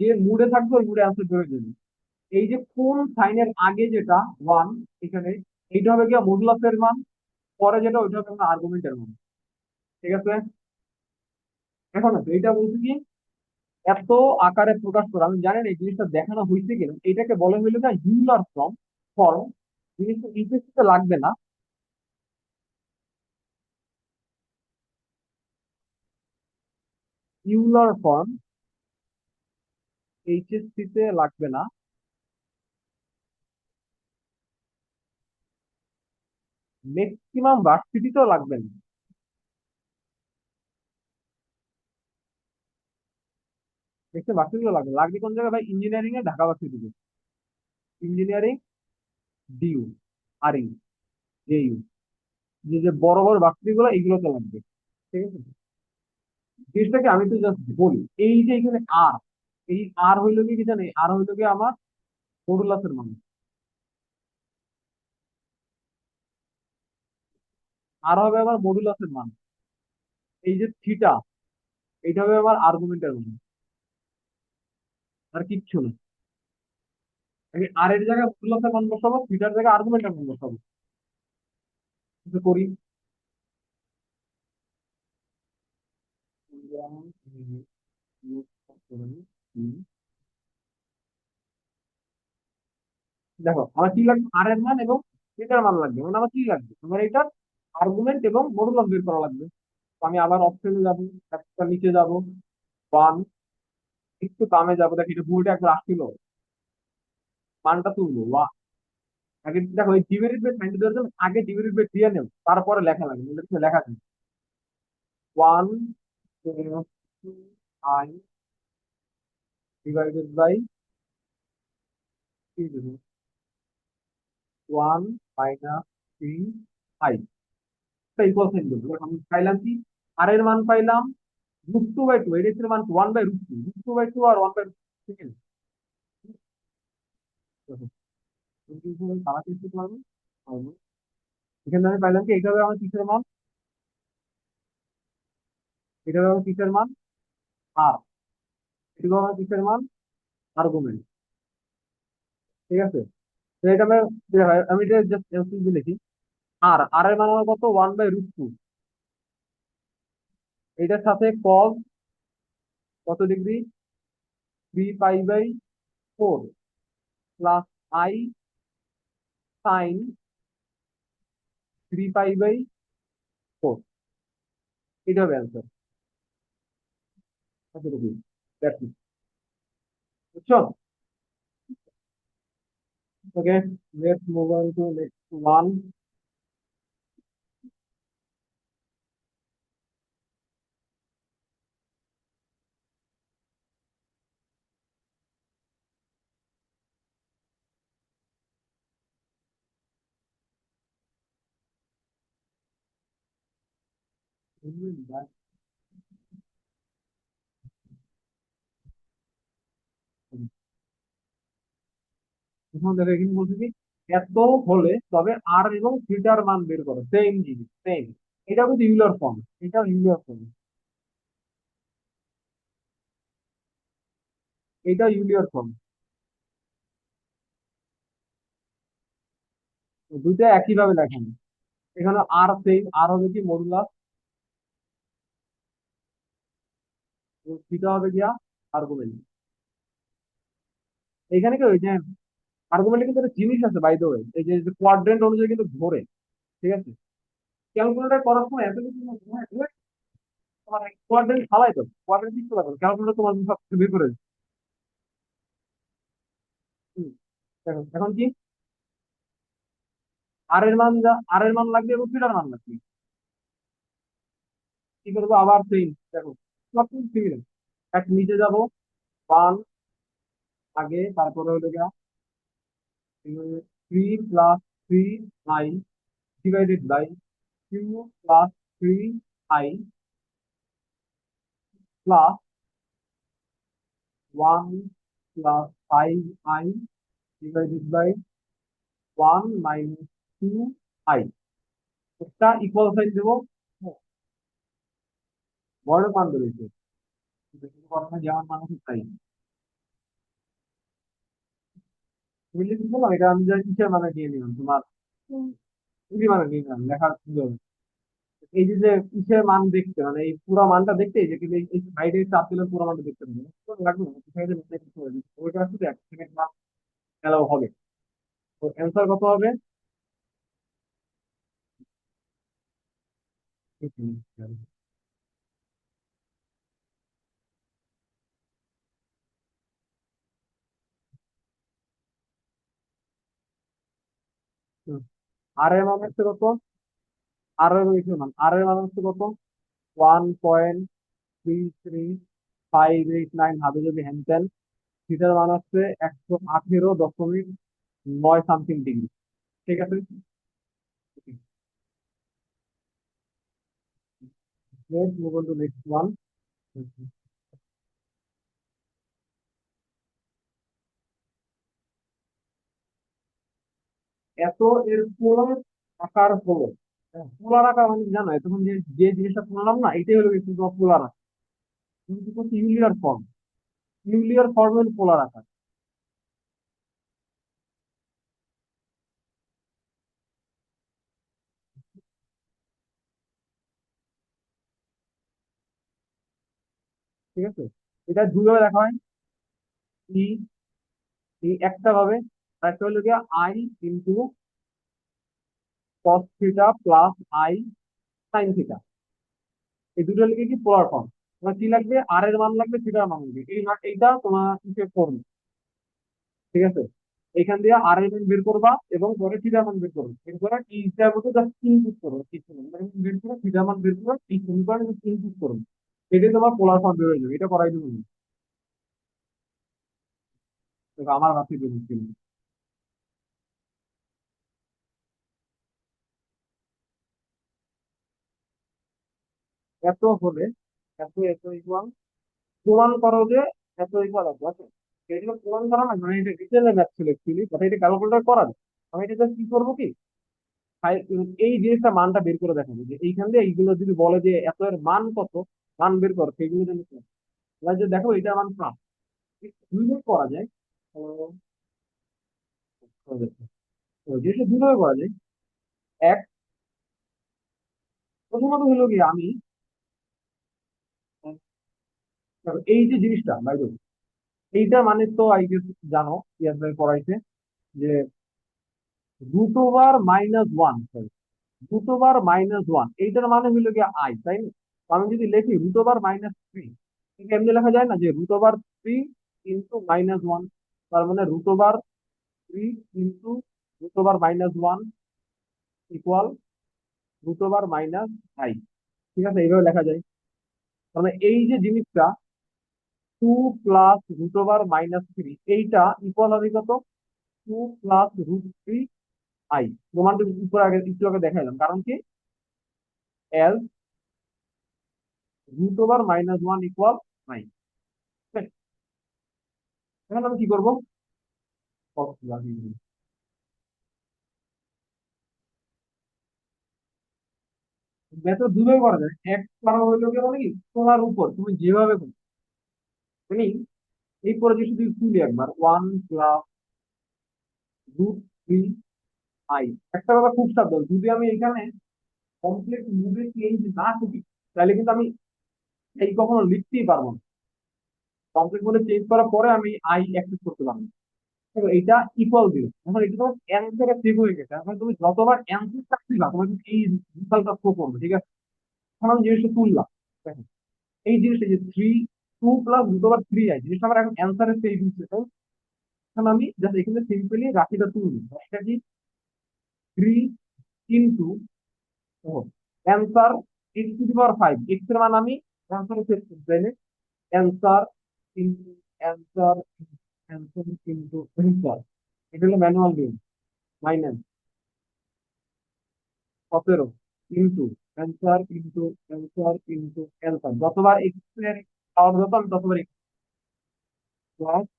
যে মুডে থাকবে ওই মুডে আনসার করে দেবে। এই যে কোন সাইনের আগে যেটা ওয়ান, এখানে এইটা হবে গিয়া মডুলাসের মান, পরে যেটা ওইটা হবে আপনার আর্গুমেন্টের মান। ঠিক আছে। এখন আছে এইটা বলছি কি, এত আকারে প্রকাশ করা, আমি জানি না এই জিনিসটা দেখানো হয়েছে কিনা, এটাকে বলে হইলো না ইউলার ফর্ম। জিনিসটা ইংরেজিতে লাগবে না। ইউলার ফর্ম এইচএসসি তে লাগবে না। ম্যাক্সিমাম ভার্সিটিতেও লাগবে না। ম্যাক্সিমাম ভার্সিটিতেও লাগবে, লাগবে কোন জায়গায় ভাই? ইঞ্জিনিয়ারিং এ ঢাকা ভার্সিটিতে। Engineering, DU, R U, JU, যে যে বড় বড় ভার্সিটি গুলো এইগুলোতে লাগবে। ঠিক আছে। জিনিসটাকে আমি তো জাস্ট বলি, এই যে এখানে আর, এই আর হইলো কি কি জানি, আর হইলো কি আমার মডুলাসের মান। আর হবে আমার মডুলাসের মান। এই যে থিটা, এইটা হবে আমার আর্গুমেন্টের মান। আর কিচ্ছু না। আমি আর এর জায়গায় মডুলাসের মান বসাবো, থিটার জায়গায় আর্গুমেন্টের মান বসাবো। কিছু করি। দেখো আমার কি লাগবে, আর এর মান এবং থিটার মান লাগবে, মানে আমার কি লাগবে, আমার এটার আর্গুমেন্ট এবং মডুলাস বের করা লাগবে। তো আমি আবার অপশনে যাবো, একটা নিচে যাবো, ওয়ান, একটু দামে যাবো, দেখি এটা ভুলটা একবার আসছিল, মানটা তুলবো ওয়া। আগে দেখো এই ডিভাইডেড বাই সাইন দেওয়ার জন্য আগে ডিভাইডেড বাই দিয়ে নেব, তারপরে লেখা লাগে, নইলে কিছু লেখা যায়। One i divided by one minus three i, equal sign দেবো। আমি পাইলাম কি, আর এর মান পাইলাম √2/2, এর এর মান 1/√2, √2/2 আর 1/2। ঠিক আছে। দেখো, তুমি কি তারা করতে পারবে? পারবো। এখানে আমি পাইলাম কি, এটা হবে আমার কিসের মান, এটা হবে আমার কিসের মান, আর এটা হবে আমার কিসের মান, আর্গুমেন্ট। ঠিক আছে। তো এটা আমি এটা জাস্ট এলসিএম লিখি। আর এর মান আমার কত, 1/√2। এটার সাথে কজ কত degree, 3π/4, plus i sine 3π/4, four. এটা হবে অ্যান্সার। এতটুকু। That's it. বুঝছো? Okay, let's move on to next one. এখন দেখো এখানে বলছে কি, এত হলে তবে আর এবং থিটার মান বের করো, সেম জিনিস সেম। এটা কিন্তু ইউলার ফর্ম, এটা ইউলার ফর্ম, এটা ইউলিয়ার ফর্ম। দুইটা একই ভাবে লেখেন। এখানে আর সেম, আর হবে কি মডুলাস, থিটা হবে গিয়া আর্গুমেন্ট। এখানে কি ওই যে আর্গুমেন্টে কিন্তু একটা জিনিস আছে বাই দ্য ওয়ে, এই যে কোয়াড্রেন্ট অনুযায়ী কিন্তু ধরে। ঠিক আছে, ক্যালকুলেটর করার সময় এত কিছু তোমার কোয়াড্রেন্ট ফালাই তো, কোয়াড্রেন্ট ঠিক করে ক্যালকুলেটর তোমার সব কিছু বের করে দিবে। হুম, দেখো এখন কি, আর এর মান লাগবে এবং থিটার মান লাগবে। কি করবো আবার সেম, দেখো সব কিছু সিমিলার। এক নিচে যাবো, ওয়ান আগে, তারপরে হলো গিয়া 3 + 3i divided by 2 + 3i plus 1 + 5i divided by 1 - 2i। একটা ইকুয়াল সাইন দেবো, বড় মান রয়েছে, যেমন মানুষ তাই। তুমি লিখে বললাম এটা আমি যা কিসের মানে দিয়ে নিলাম তোমার, কি মানে দিয়ে নিলাম লেখার সুন্দর। এই যে যে কিসের মান দেখতে মানে এই পুরো মানটা দেখতে, এই যে কিন্তু এই সাইডে চাপ দিলে পুরো মানটা দেখতে পাবে লাগবে না, সাইডে ওইটা শুধু এক সেকেন্ড না এলাও হবে। তো অ্যান্সার কত হবে? আর এর মান হচ্ছে কত? আর এর মান, আর এর মান হচ্ছে কত? 1.3358 হবে যদি হ্যান্ডেল। থিটার মান হচ্ছে 118.9 সামথিং ডিগ্রি। ঠিক আছে, let's move on to next one. এত এর পোলার আকার হলো, পোলার আকার মানে কি জানো, এতক্ষণ যে যে জিনিসটা বললাম না, এটাই হলো কিন্তু পোলার আকার। কিন্তু হচ্ছে ইউলিয়ার ফর্ম, ইউলিয়ার ফর্ম হলো পোলার আকার। ঠিক আছে, এটা দুইভাবে দেখা হয়। ই, এই একটা ভাবে, আর একটা হলো গিয়ে I into cos theta plus i sine theta. এই দুটো লিখে কি পোলার ফর্ম। তোমার কি লাগবে, আর এর মান লাগবে, থিটার মান লাগবে, এইটা তোমার হিসেব করবে। ঠিক আছে, এখান দিয়ে আর এর মান বের করবা এবং পরে থিটার মান বের করবে, এরপরে এই হিসাব মতো জাস্ট ইনপুট করো, কিছু না মানে বের করে থিটার মান বের করে এই সমীকরণে ইনপুট করবে, এটাই তোমার পোলার ফর্ম বের হয়ে যাবে। এটা করাই দেবো না। দেখো, আমার কাছে বের হচ্ছে না। এত হলে এত এত ইকুয়াল, প্রমাণ করো যে এত ইকুয়াল আছে, আছে এগুলো প্রমাণ করা না, মানে এটা ডিটেলে ম্যাথ ছিল অ্যাকচুয়ালি, বাট এটা ক্যালকুলেটর করা যায়। আমি এটা just কি করবো কি, এই জিনিসটা মানটা বের করে দেখাবো যে এইখান দিয়ে এইগুলো যদি বলে যে এত এর মান কত, মান বের করো সেগুলো যদি যে দেখো এটা মান প্রাপ্ত, দুইভাবে করা যায়। তো জিনিসটা দুইভাবে করা যায়। এক, প্রথমত হলো কি আমি দেখো, এই যে জিনিসটা বাইরে, এইটা মানে তো আই গেস জানো, ইয়ার পড়াইছে যে √(-1) রুট ওভার -1, এইটার মানে হইলো গিয়ে আই, তাই না? তো আমি যদি লিখি রুট ওভার -3, এমনি লেখা যায় না যে রুট ওভার 3 ইন্টু -1, তার মানে √3 ইন্টু √1 ইকুয়াল √-i। ঠিক আছে, এইভাবে লেখা যায়। মানে এই যে জিনিসটা 2 + √-3, এইটা ইকুয়াল হবে কত? 2 + √3i। প্রমাণটা উপর আগে একটু আগে দেখাইলাম, কারণ কি এল √-1 ইকুয়াল 9। এখন আমি কি করবো? মেথড দুভাবে করা যায়। এক করা হইলো কি মানে কি, তোমার উপর তুমি যেভাবে করো, তুমি এই পরে যে শুধু তুলি একবার 1 + √3i। একটা কথা খুব সাবধান, যদি আমি এখানে কমপ্লিট মুভে চেঞ্জ না করি, তাহলে কিন্তু আমি এই কখনো লিখতেই পারবো না। কমপ্লিট মোডে চেঞ্জ করার পরে আমি আই অ্যাক্সেস করতে পারবো। দেখো এটা ইকুয়াল দিল, এখন এটা তোমার অ্যান্সারে সেভ হয়ে গেছে। এখন তুমি যতবার অ্যান্সারটা দিবা তোমার কিন্তু এই রেজাল্টটা শো করবে, ঠিক আছে? এখন আমি জিনিসটা তুললাম, দেখো এই জিনিসটা যে 2 + √3i জিনিসটা আমার এখন অ্যান্সারে সেভ হচ্ছে। তো এখন আমি জাস্ট এখানে সিম্পলি রাশিটা তুলবো, রাশিটা কি 3 ইন্টু অ্যান্সার x⁵, এক্স এর মান আমি অ্যান্সারে সেভ করতে চাইলে answer into answer answer into answer, এটা হলো ম্যানুয়াল নিয়ম। Minus 17 into answer into answer into answer, যতবার এক্স এর পাওয়ার যত আমি ততবার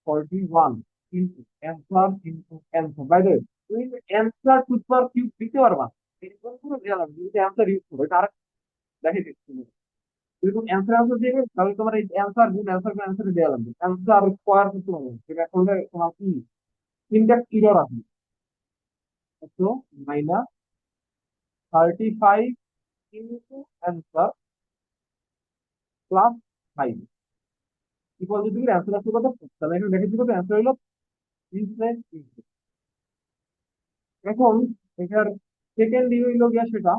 +41 into answer into answer. By the way, তুমি অ্যান্সার টু পাওয়ার কিউব দিতে পারবা, এরকম কোনো দেওয়া লাগবে যদি অ্যান্সার ইউজ করো। এটা আর দেখে দিচ্ছি, যদি তুমি অ্যান্সার দিয়ে তাহলে তোমার এই অ্যান্সার দেওয়া লাগবে, অ্যান্সার স্কোয়ার করতে হবে, সেটা করলে তোমার কি সিনট্যাক্স এরর আসবে। তো -35 ইন্টু অ্যান্সার +5 ইকুয়াল, যদি অ্যান্সার আসতে কত, তাহলে এখানে দেখেছি কত অ্যান্সার হলো 3 + 3। এখন এটার সেকেন্ড ই হইলো গিয়া সেটা,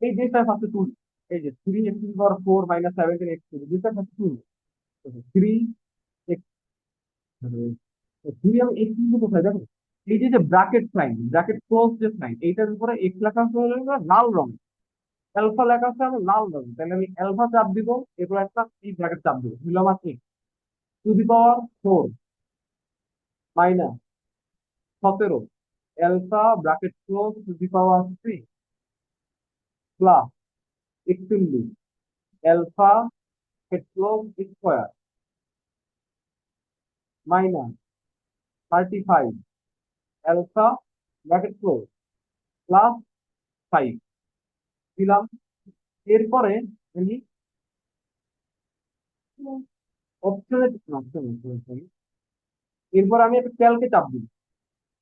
এই জিনিসটা ফার্স্টে তুলি। এই যে 3x⁴ - 17x, জিনিসটা ফার্স্টে তুলি। 3x, 3 আমি x কিন্তু কোথায় দেখো, এই যে ব্র্যাকেট সাইন, ব্র্যাকেট ক্লোজ যে সাইন, এইটার উপরে এক্স লেখা আছে হলো গিয়ে লাল রং, অ্যালফা লেখা আছে আমার লাল রং, তাহলে আমি অ্যালফা চাপ দিব, এরপর একটা এই ব্র্যাকেট চাপ দিব, দিলাম আর x⁴ -17 alpha bracket close two the power 3 plus 41 alpha bracket close square -35 alpha bracket close +5 দিলাম। এরপরে আমি অপশনে, এরপর আমি একটা ক্যালকে চাপ দিই।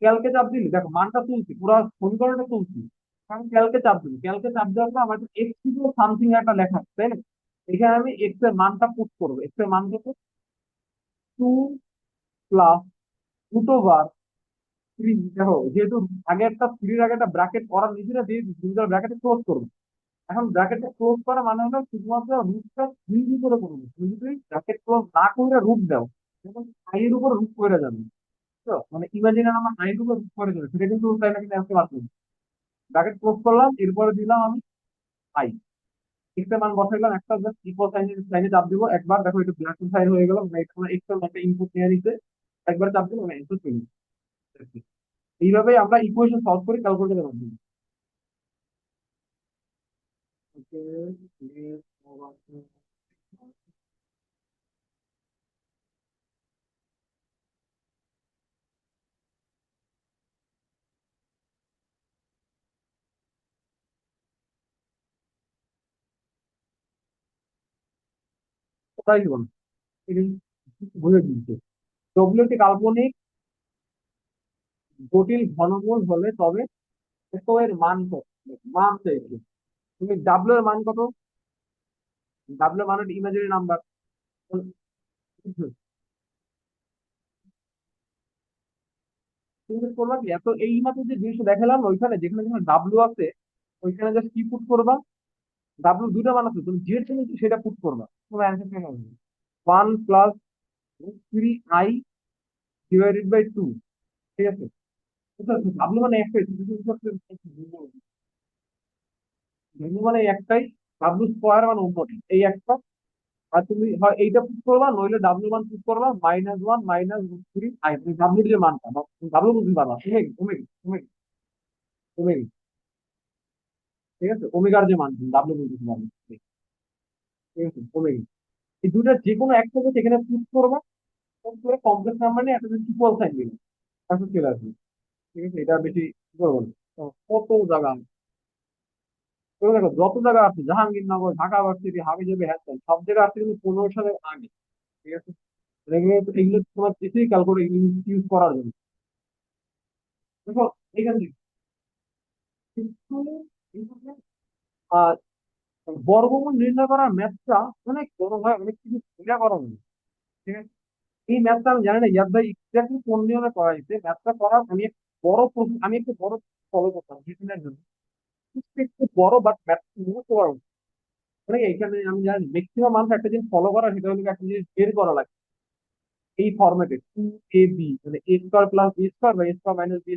ক্যালকে চাপ দিলি দেখো মানটা তুলছি, পুরো সমীকরণটা তুলছি। আমি ক্যালকে চাপ দিই, ক্যালকে চাপ দেওয়ার পর আমার এক্স সামথিং একটা লেখা আছে, তাই না? এখানে আমি এক্স এর মানটা পুট করবো, এক্স এর মান কত? 2 + √3। দেখো যেহেতু আগে একটা থ্রির আগে একটা ব্র্যাকেট করার নিজেরা দিয়ে দিচ্ছি, ব্র্যাকেটে ক্লোজ করবো। এখন ব্র্যাকেটে ক্লোজ করা মানে হলো শুধুমাত্র রুটটা 3 করে করবো। তুমি যদি ব্র্যাকেট ক্লোজ না করে রুট দাও, তখন আই এর উপর রুট করে যাবে। তো মানে ইমাজিনার আমার আই এর উপর রুট করে যাবে, সেটা কিন্তু তাই না, কিন্তু আসতে পারতো। ব্র্যাকেট ক্লোজ করলাম, এরপরে দিলাম আমি আই, এক্স এর মান বসাইলাম, একটা জাস্ট ইকুয়াল সাইনে চাপ দিব একবার, দেখো এটা ব্ল্যাক সাইন হয়ে গেল, মানে এটা এক্স এর একটা ইনপুট নিয়ে নিতে, একবার চাপ দিলাম মানে অ্যান্সার চলে আসছে। এইভাবে আমরা ইকুয়েশন সলভ করি ক্যালকুলেটরের মাধ্যমে। ওকে, কোথায় জীবন এটাই বুঝে দিচ্ছে। ডব্লিউ একটি কাল্পনিক জটিল ঘনমূল হলে তবে কত এর মান কত, মান চাইছে। তুমি ডাব্লিউ এর মান কত? ডাব্লিউ এর মান হচ্ছে ইমাজিনারি নাম্বার। তুমি just করবা কি, এত এই মাত্র যে জিনিসটা দেখালাম ওইখানে যেখানে যেখানে ডাব্লু আছে ওইখানে জাস্ট কি পুট করবা, ডাব্লু দুইটা মান আছে, তুমি যেটা নিচ্ছ সেটা পুট করবা, তোমার অ্যান্সার চলে আসবে 1 + 3i ডিভাইডেড বাই 2। ঠিক আছে, ডাব্লু মানে একটাই, ডাব্লু মানে একটাই, ডাব্লু স্কোয়ার মানে অন্যটি এই একটা। আর তুমি হয় এইটা পুট করবা, নইলে ডাব্লু মান পুট করবা -1 - √3i, তুমি ডাব্লুর যে মানটা, ডাব্লু বুঝতে পারবা, ওমেগা ওমেগা ওমেগা ওমেগা। ঠিক আছে, ওমেগার যে মান ডাব্লু বুঝতে পারবে। ঠিক আছে, ওমেগা। এই দুটো যে কোনো একটা হচ্ছে এখানে পুট করবা, পুট করে কমপ্লেক্স নাম্বার নিয়ে একটা ইকুয়াল সাইন দিবে, তারপর চলে আসবে। ঠিক আছে, এটা বেশি কি করবো না। তো কত জায়গা, তো দেখো যত জায়গা আছে, জাহাঙ্গীরনগর, ঢাকা ভার্সিটি, হাবিজাবি, হ্যান সব জায়গায় আছে কিন্তু 15 সালের আগে। ঠিক আছে, এগুলো তোমার কিছুই ক্যালকুলেট ইউজ করার জন্য। দেখো এখান থেকে কিন্তু আহ, বর্গমূল নির্ণয় করার ম্যাথটা অনেক বড় হয়, অনেক কিছু ক্লিয়ার করা যায়। ঠিক আছে, এই ম্যাথটা আমি জানি না ইয়াদ ভাই এক্স্যাক্টলি কোন নিয়মে করা হয়েছে, ম্যাথটা করার আমি এক আমি একটা বড় ফলো করতাম রিটেনের জন্য, একটু বড় বাট ম্যাথ মুখস্থ করা উচিত। মানে এখানে আমি জানি ম্যাক্সিমাম মানুষ একটা জিনিস ফলো করা, সেটা হলো একটা জিনিস বের করা লাগে এই ফরম্যাটে 2ab, মানে a² + b² বা a² - b²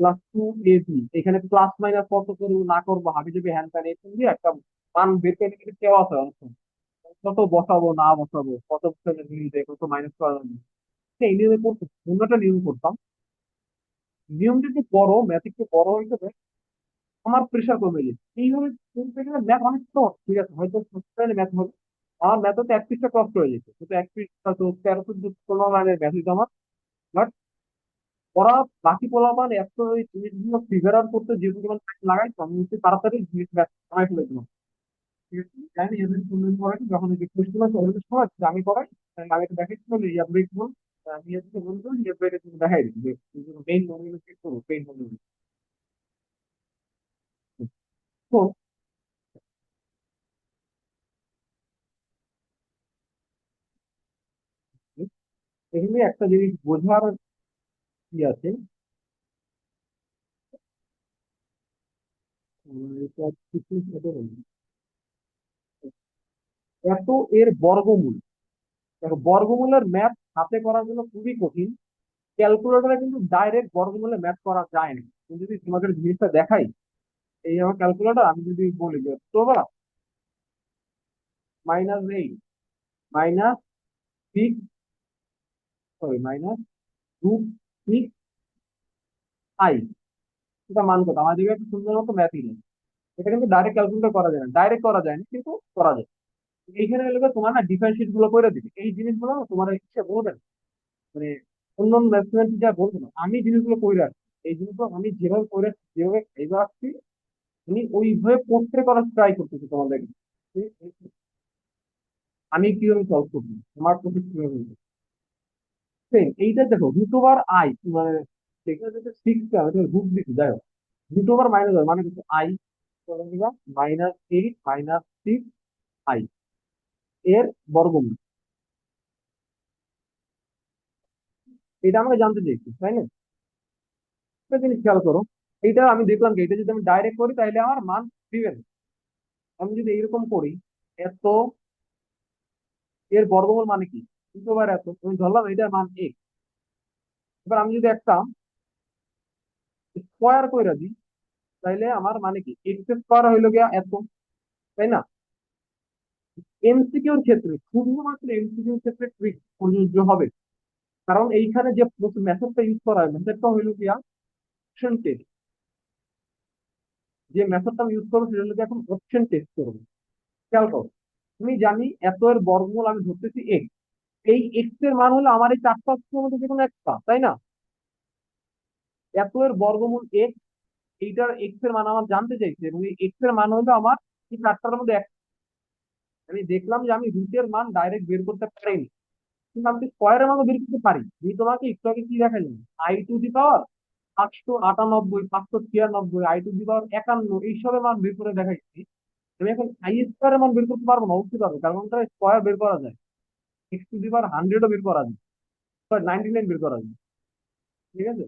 +2ab, এখানে প্লাস মাইনাস কত করবো না করবো হাবি যাবি হ্যান ত্যান এই দিয়ে একটা মান বের করে কিন্তু কেউ আছে অনেক সময়। কত বসাবো না বসাবো, কত মিলবে, কত মাইনাস করা যাবে, এই নিয়মে করতাম, অন্যটা নিয়ম করতাম। নিয়মটা একটু বড়, ম্যাথ একটু বড় হয়ে আমার প্রেশার কমে গেছে এইভাবে। ম্যাথ অনেক সহজ, ঠিক আছে, হয়তো ম্যাথ হবে, আমার ম্যাথ হতে 1 পৃষ্ঠা ক্রস করে যেত, কিন্তু 1 পৃষ্ঠা তো 13-14 লাইনের ম্যাথ হইতো আমার। বাট ওরা বাকি পোলাপান এত ওই জিনিসগুলো ফিগার আউট করতে যে পরিমাণ টাইম লাগাইতো, আমি হচ্ছে তাড়াতাড়ি জিনিস ম্যাথ বানাই ফেলে দিলাম। ঠিক আছে, জানি এদের সুন্দর পড়াই যখন এই কোশ্চেন আছে ওদের সময় আমি পড়াই, আমি একটু দেখাচ্ছি বলে ইয়া ব্রেক বল, আমি আজকে বলবো ইয়া ব্রেকে তুমি দেখাই দিই যে মেইন মডিউল চেক করবো, মেইন মডিউল। তো এখানে একটা জিনিস বোঝার কি আছে, এটা কিছু সাথে বলি। এত এর বর্গমূল, দেখো বর্গমূলের ম্যাথ হাতে করার জন্য খুবই কঠিন, ক্যালকুলেটরে কিন্তু ডাইরেক্ট বর্গমূলে ম্যাথ করা যায় না। তুমি যদি তোমাদের জিনিসটা দেখাই, এই আমার ক্যালকুলেটর, আমি যদি বলি যে তোবা -8 -6, সরি -√6i, এটা মান কত, আমার দিকে একটু সুন্দর মতো ম্যাথই নেই। এটা কিন্তু ডাইরেক্ট ক্যালকুলেট করা যায় না, ডাইরেক্ট করা যায় না কিন্তু করা যায়। এইখানে হলো গিয়ে তোমার না ডিফারেন্সিয়েট গুলো করে দিবে, এই জিনিসগুলো না তোমার ইচ্ছে বলবে না। মানে অন্য ম্যাথমেটিক্স যা বলবো না, আমি জিনিসগুলো করে রাখছি, এই জিনিসগুলো আমি যেভাবে করে যেভাবে খাইবে আসছি, আমি ওইভাবে পোর্ট্রে করার ট্রাই করতেছি তোমাদের। আমি কিভাবে সলভ করবো, আমার প্রসেস কিভাবে হইবে। Same, এইটা দেখো √i, মানে সেখানে যদি 6টা আমি রুট দিচ্ছি, যাই হোক √, মাইনাস মানে কিন্তু i, -8 -6i এর বর্গমূল, এটা আমাকে জানতে চাইছি তাই না। একটা জিনিস খেয়াল করো, এইটা আমি দেখলাম কি এটা যদি আমি ডাইরেক্ট করি তাহলে আমার মান দিবে না। আমি যদি এইরকম করি, এত এর বর্গমূল মানে কি, এত আমি ধরলাম এটার মান এক। এবার আমি যদি একটা স্কোয়ার করে দিই, তাইলে আমার মানে কি x² হইলো গিয়া এত, তাই না। এমসিকিউর ক্ষেত্রে, শুধুমাত্র এমসিকিউর ক্ষেত্রে ট্রিক প্রযোজ্য হবে, কারণ এইখানে যে মেথডটা ইউজ করা হয় মেথডটা হইলো গিয়া অপশন টেস্ট। যে মেথডটা আমি ইউজ করবো সেটা হলো গিয়া এখন অপশন টেস্ট করবো। খেয়াল করো, আমি জানি এত এর বর্গমূল আমি ধরতেছি এক্স, এই এক্স এর মান হলো আমার এই 4টা অপশনের মধ্যে যে কোনো একটা, তাই না। এত এর বর্গমূল এক্স, এইটার এক্স এর মান আমার জানতে চাইছে, এবং এই এক্স এর মান হলো আমার এই 4টার মধ্যে এক। আমি দেখলাম যে আমি রুটের মান ডাইরেক্ট বের করতে পারিনি, কিন্তু আমি স্কোয়ারের মানও বের করতে পারি। আমি তোমাকে একটু আগে কি দেখালাম, i⁻, 598, 596, i⁻51, এইসবের মান বের করে দেখাইছি। আমি এখন i² মান বের করতে পারবো না, অবশ্যই পারবো, কারণ তার স্কোয়ার বের করা যায়, x⁻100ও বের করা যায়, 99 বের করা যায়। ঠিক আছে,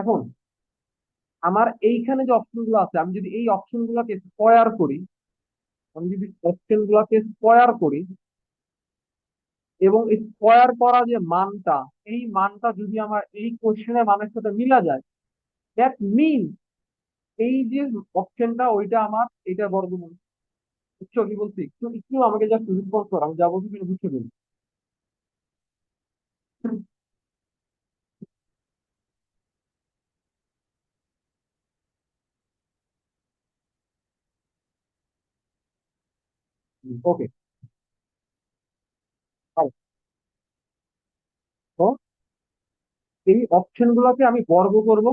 এখন আমার এইখানে যে অপশন গুলো আছে, আমি যদি এই অপশন গুলোকে স্কোয়ার করি, আমি যদি অপশন গুলোকে স্কোয়ার করি এবং স্কোয়ার করা যে মানটা, এই মানটা যদি আমার এই কোশ্চেনের মানের সাথে মিলা যায়, দ্যাট মিন এই যে অপশনটা ওইটা আমার এটার বর্গমূল। বুঝছো কি বলছি? একটু একটু আমাকে জাস্ট রেসপন্স করো, আমি যা বলছি তুমি বুঝতে পেরেছি। ওকে, তো এই অপশন গুলোকে আমি বর্গ করব,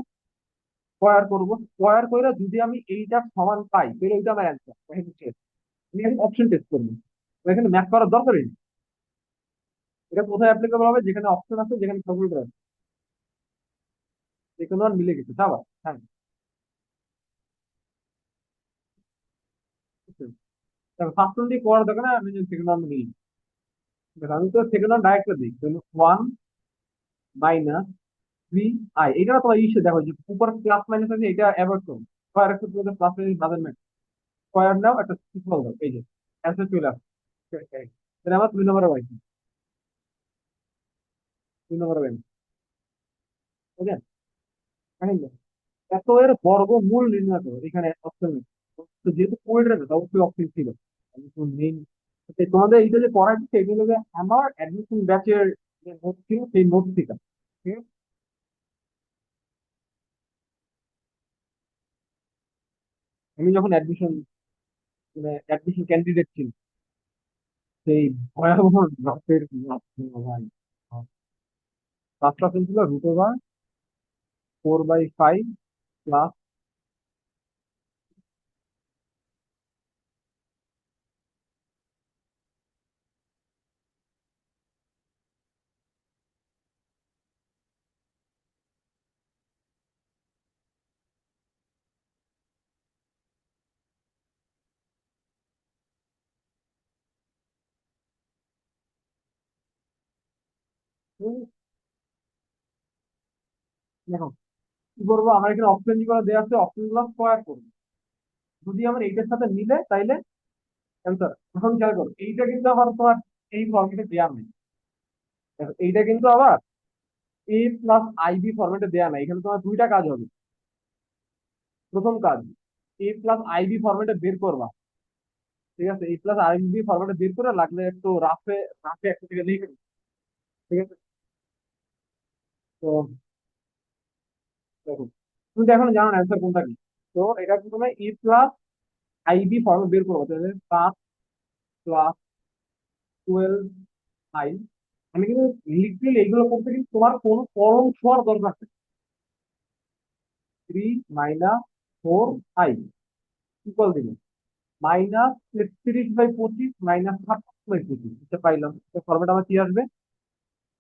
স্কোয়ার করব, স্কোয়ার করে যদি আমি এইটার সমান পাই তাহলে ওইটা আমার অ্যান্সার। আমি অপশন টেস্ট করবো, তো এখানে ম্যাথ করার দরকারই নেই। এটা কোথায় অ্যাপ্লিকেবল হবে? যেখানে অপশন আছে, যেখানে ক্যালকুলেটর আছে, যে কোনো আর মিলে গেছে আবার। হ্যাঁ, ফার্স্ট ওয়ান দিয়ে করার দরকার না, আমি সেকেন্ড ওয়ান নিই। দেখো, আমি তো সেকেন্ড ওয়ান ডাইরেক্ট দিই, তাহলে 1 - 3i। এটা তোমার ইস্যু দেখো যে উপর প্লাস মাইনাস আছে, এটা অ্যাভয়েড করো। স্কোয়ার একটু প্লাস মাইনাস বাজার ম্যাথ স্কোয়ার নাও, একটা সিম্পল দাও, এই যে অ্যান্সার চলে আসছে। তাহলে আমার 2 নম্বরে পাইছি, 2 নম্বরে পাইছি। ওকে, এখন দেখো, এত এর বর্গমূল নির্ণয় করো এখানে অপশন নেই। তো যেহেতু কোয়েড রয়েছে অবশ্যই অপশন ছিল। মেইন তোমাদের এইটা যে পড়াচ্ছে এগুলো যে আমার অ্যাডমিশন ব্যাচের যে নোট ছিল সেই নোট থেকে, ঠিক আছে? আমি যখন অ্যাডমিশন মানে অ্যাডমিশন ক্যান্ডিডেট ছিল, সেই ভয়াবহ ড্রপের ভাই, পাঁচটা ছিল √4/5 প্লাস। দেখো কি করবো, আমার এখানে অপশন যেগুলো দেওয়া আছে অপশন গুলো স্কোয়ার করবো, যদি আমার এইটার সাথে মিলে তাইলে অ্যান্সার। এখন খেয়াল করো, এইটা কিন্তু আবার তোমার এই ফর্মেটে দেওয়া নেই। দেখো, এইটা কিন্তু আবার A+IB ফর্মেটে দেওয়া নাই। এখানে তোমার দুইটা কাজ হবে। প্রথম কাজ, A+IB ফর্মেটে বের করবা, ঠিক আছে? A+IB ফর্মেটে বের করে লাগলে একটু রাফে রাফে একটা থেকে লিখে নিবা, ঠিক আছে? তো দেখো, তুমি তো এখন জানো অ্যান্সার কোনটা কি। তো এটা কি, তুমি A+IB ফর্মেট বের করবো, তাহলে 5 + 12i। আমি কিন্তু লিখতে এইগুলো করতে কিন্তু তোমার কোনো কলম ছোঁয়ার দরকার নেই। 3 - 4i ইকুয়াল দিবে -33/25 -56/25, এটা পাইলাম। ফর্মেট আমার কি আসবে?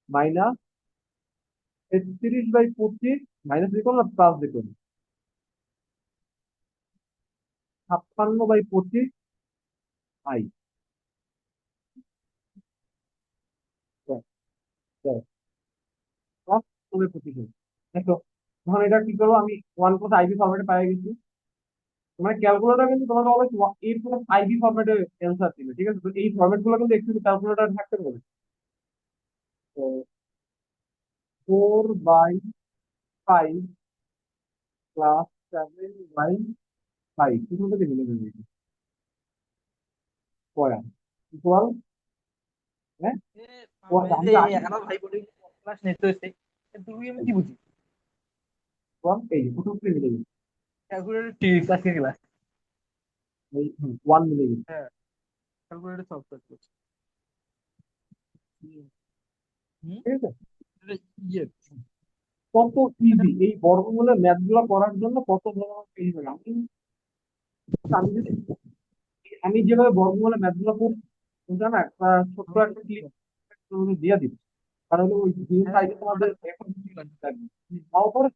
-33/25 মাইনাস লিখুন না প্লাস লিখুন, 56/25i। প্লাস 25। দেখো, তখন এটা কি করবো, আমি 1+IB ফর্মেটে পাই গেছি। মানে ক্যালকুলেটর কিন্তু তোমাকে অলওয়েজ A+IB ফর্মেটে অ্যান্সার দিবে, ঠিক আছে? তো এই ফর্মেট গুলো কিন্তু একটু ক্যালকুলেটর থাকতে হবে। তো 4/5 প্লাস 7/5 কি থেকে মিলে যাবে স্কোয়ার ইকুয়াল, হ্যাঁ, আমি আমি যে তো আগে আমার ভাই বলি ক্লাস নিতে হচ্ছে, তুই আমি কি বুঝি? ইকুয়াল এই যে দুটো মিলে গেছে, ক্যালকুলেটর ঠিক আছে ক্লাস। এই 1 মিলে গেছে, হ্যাঁ, ক্যালকুলেটর সলভ করতে হচ্ছে। হুম। ঠিক আছে? ইয়ে কত ইজি এই বর্গমূলের ম্যাথ গুলো করার জন্য, কত বড় পেজ। আমি আমি যদি আমি যেভাবে বর্গমূলের ম্যাথ গুলো করছি, ওটা না একটা ছোট্ট একটা ক্লিপ দিয়ে দিচ্ছি। কারণ হলো ওই দুই হ্যাঁ, সাইডে তোমাদের এখন পাওয়া পরে,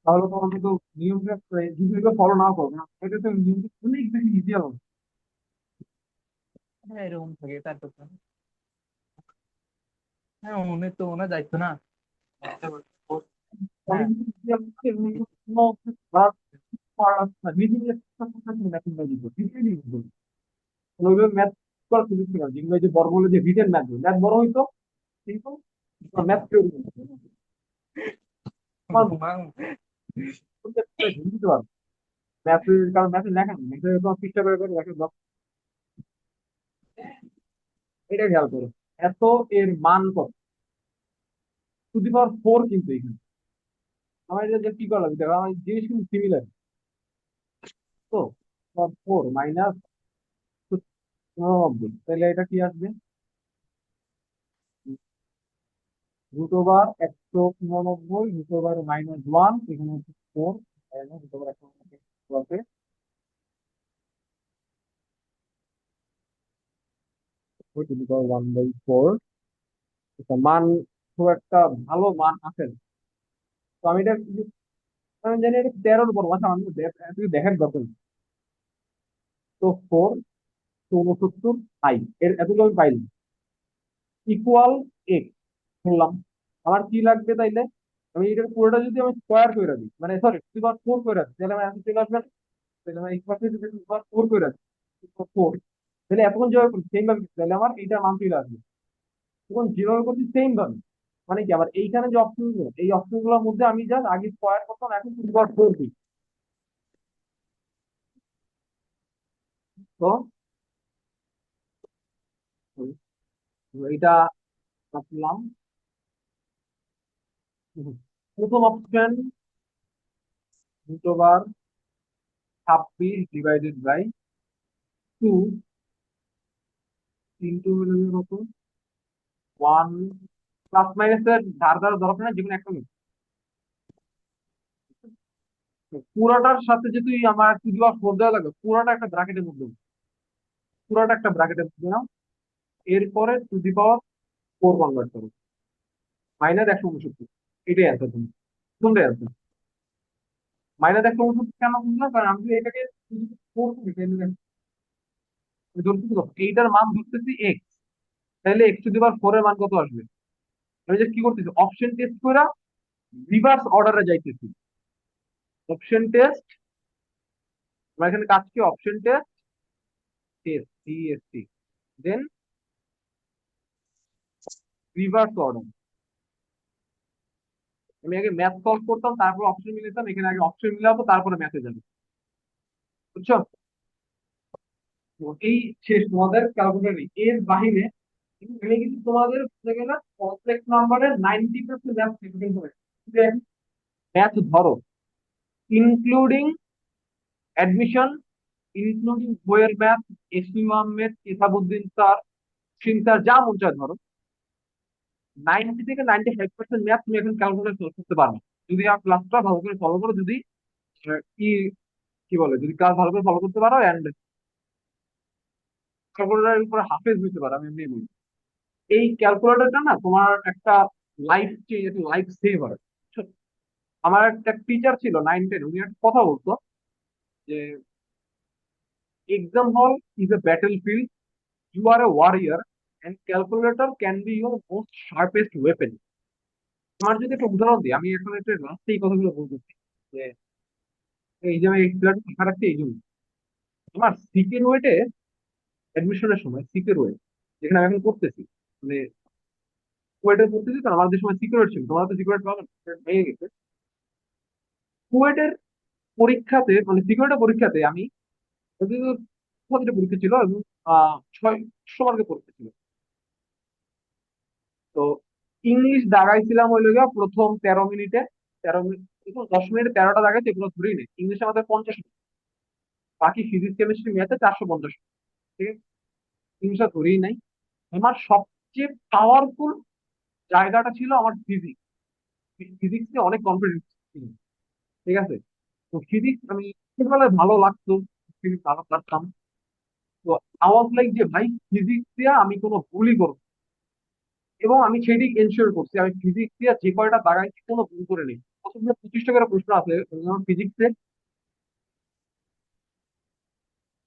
তাহলে তোমার কিন্তু নিয়মটা যদি ফলো না করো না, এটা তো নিয়মটা অনেক বেশি ইজি হবে। হ্যাঁ, এরকম থাকে তারপর তো। হ্যাঁ, মনে তো মনে যাইতো না। হ্যাঁ ম্যাথ করার সুযোগ ছিল না। যেগুলো যে বড় বলে যে রিটেন ম্যাথ, ম্যাথ বড় হইতো কিন্তু ম্যাথ কেউ ঘুমাং দিতে পারবে ম্যাথ, কারণ ম্যাথে লেখা নেই, ম্যাথে তোমার পৃষ্ঠা করে করে লেখা দাও। এটা খেয়াল করো, এত এর মান কত, টু দি পাওয়ার ফোর কিন্তু এখানে। আমার এটা যে কি করা লাগবে দেখো, আমার জিনিস কিন্তু সিমিলার। তো ফোর মাইনাস 99, তাহলে এটা কি আসবে, √1 199 √-1, এখানে হচ্ছে 4, √1 আছে, টু দি পাওয়ার 1/4। এটা মান খুব একটা ভালো মান আছে না। তো আমি এটা আমি জানি এটা 13-র উপর, আচ্ছা আমি দেখার দরকার নেই। তো 4 ×69 এর এতগুলো আমি পাইলাম, ইকুয়াল x বললাম। আমার কি লাগবে তাইলে, আমি এটার পুরোটা যদি আমি স্কোয়ার করে দিই, মানে সরি টু দি পাওয়ার 4 করে দিই, তাহলে আমার অ্যান্সার চলে আসবে না? তাহলে আমার ইকুয়াল যদি টু দি পাওয়ার 4 করে দিই, 4, তাহলে এতক্ষণ যেভাবে করছি সেম ভাবে করছি, তাহলে আমার এইটার মান চলে আসবে। এখন যেভাবে করছি সেম ভাবে, মানে কি আবার এইখানে যে অপশন গুলো, এই অপশন গুলোর মধ্যে আমি জাস্ট আগে স্কোয়ার করতাম, এখন টু দি পাওয়ার 4 দিই। তো এইটা রাখলাম। প্রথম অপশন √26 / 2 ইন্টু কত, 1, প্লাস মাইনাসের ধার ধার দরকার না, যেকোনো একটা নেই। পুরোটার সাথে যদি আমার টু দি পাওয়ার 4 দেওয়া লাগে, পুরোটা একটা ব্র্যাকেটের মধ্যে, পুরোটা একটা ব্র্যাকেটের মধ্যে নাও, এরপরে টু দি পাওয়ার 4 কনভার্ট করো, -169। এটাই অ্যান্সার, তুমি কোনটাই অ্যান্সার। -169 কেন বুঝলাম, কারণ আমি যদি এটাকে 4 করি, তাহলে আমি ধরতেছি কত? এইটার মান ধরতেছি এক্স, তাহলে x টু দি পাওয়ার 4 এর মান কত আসবে? আমি যে কি করতেছি, অপশন টেস্ট করে রিভার্স অর্ডারে যাইতেছি। অপশন টেস্ট, আমার এখানে কাজ কি, অপশন টেস্ট, টেস্ট টিএসটি, দেন রিভার্স অর্ডার। আমি আগে ম্যাথ সলভ করতাম, তারপর অপশন মিলাতাম, এখানে আগে অপশন মিলাবো তারপরে ম্যাথে যাবো, বুঝছো? তো এই শেষ তোমাদের ক্যালকুলেটর, এর বাহিরে আমি কিন্তু তোমাদের বলতে গেলে কমপ্লেক্স নাম্বারের 90% ম্যাথ প্র্যাকটিস করে। ম্যাথ ধরো, ইনক্লুডিং অ্যাডমিশন, ইনক্লুডিং বইয়ের math, এসমি Ahmed, ইসাবুদ্দিন sir, scene sir, যা মন চায় ধরো, 90 থেকে 95% ম্যাথ তুমি এখন ক্যালকুলেট করতে পারবে, যদি আমার ক্লাসটা ভালো করে ফলো করো, যদি কি কি বলে, যদি ক্লাস ভালো করে ফলো করতে পারো অ্যান্ড ক্যালকুলেটারের উপরে হাফেজ হইতে পারো, আমি এমনি বলি। এই ক্যালকুলেটরটা না তোমার একটা লাইফ চেঞ্জ, লাইফ সেভার। আমার একটা টিচার ছিল 9-10, উনি একটা কথা বলতো যে exam hall is a battle field, you are a warrior, and calculator can be your most sharpest weapon. তোমার যদি একটা উদাহরণ দিই, আমি এখন একটা লাস্টে এই কথাগুলো বলতেছি যে এই যে আমি এক্সপ্লেন লেখা রাখছি, এই জন্য আমার সিকের ওয়েটে অ্যাডমিশনের সময়, সিকের ওয়েট যেখানে আমি এখন করতেছি, মানে কুয়েটে পড়তেছি, তো আমাদের সময় সিকিউরিট ছিল, তোমরা তো সিকিউরিট পাবে না, ভেঙে গেছে। কুয়েটের পরীক্ষাতে, মানে সিকিউরিটি পরীক্ষাতে আমি যদিও পরীক্ষা ছিল, এবং 600 মার্কের পরীক্ষা ছিল। তো ইংলিশ দাগাইছিলাম হইলো গিয়া প্রথম 13 মিনিটে, 13 মিনিট, 10 মিনিটে 13টা দাগাইছে, এগুলো ধরেই নেই। ইংলিশে আমাদের 50, বাকি ফিজিক্স কেমিস্ট্রি ম্যাথে 450, ঠিক আছে, ইংলিশটা ধরেই নাই। আমার সবচেয়ে পাওয়ারফুল জায়গাটা ছিল আমার ফিজিক্স, ফিজিক্স নিয়ে অনেক কনফিডেন্স ছিল, ঠিক আছে। তো ফিজিক্স আমি ছোটবেলায় ভালো লাগতো, ফিজিক্স ভালো পারতাম। তো আওয়াজ লাইক যে ভাই ফিজিক্স দিয়ে আমি কোনো ভুলই করবো না। এবং আমি সেটি এনশিওর করছি, আমি ফিজিক্স দিয়ে যে কয়টা দাগাইছি কোনো ভুল করে নেই। প্রথমে 25টা করে প্রশ্ন আছে, ফিজিক্সে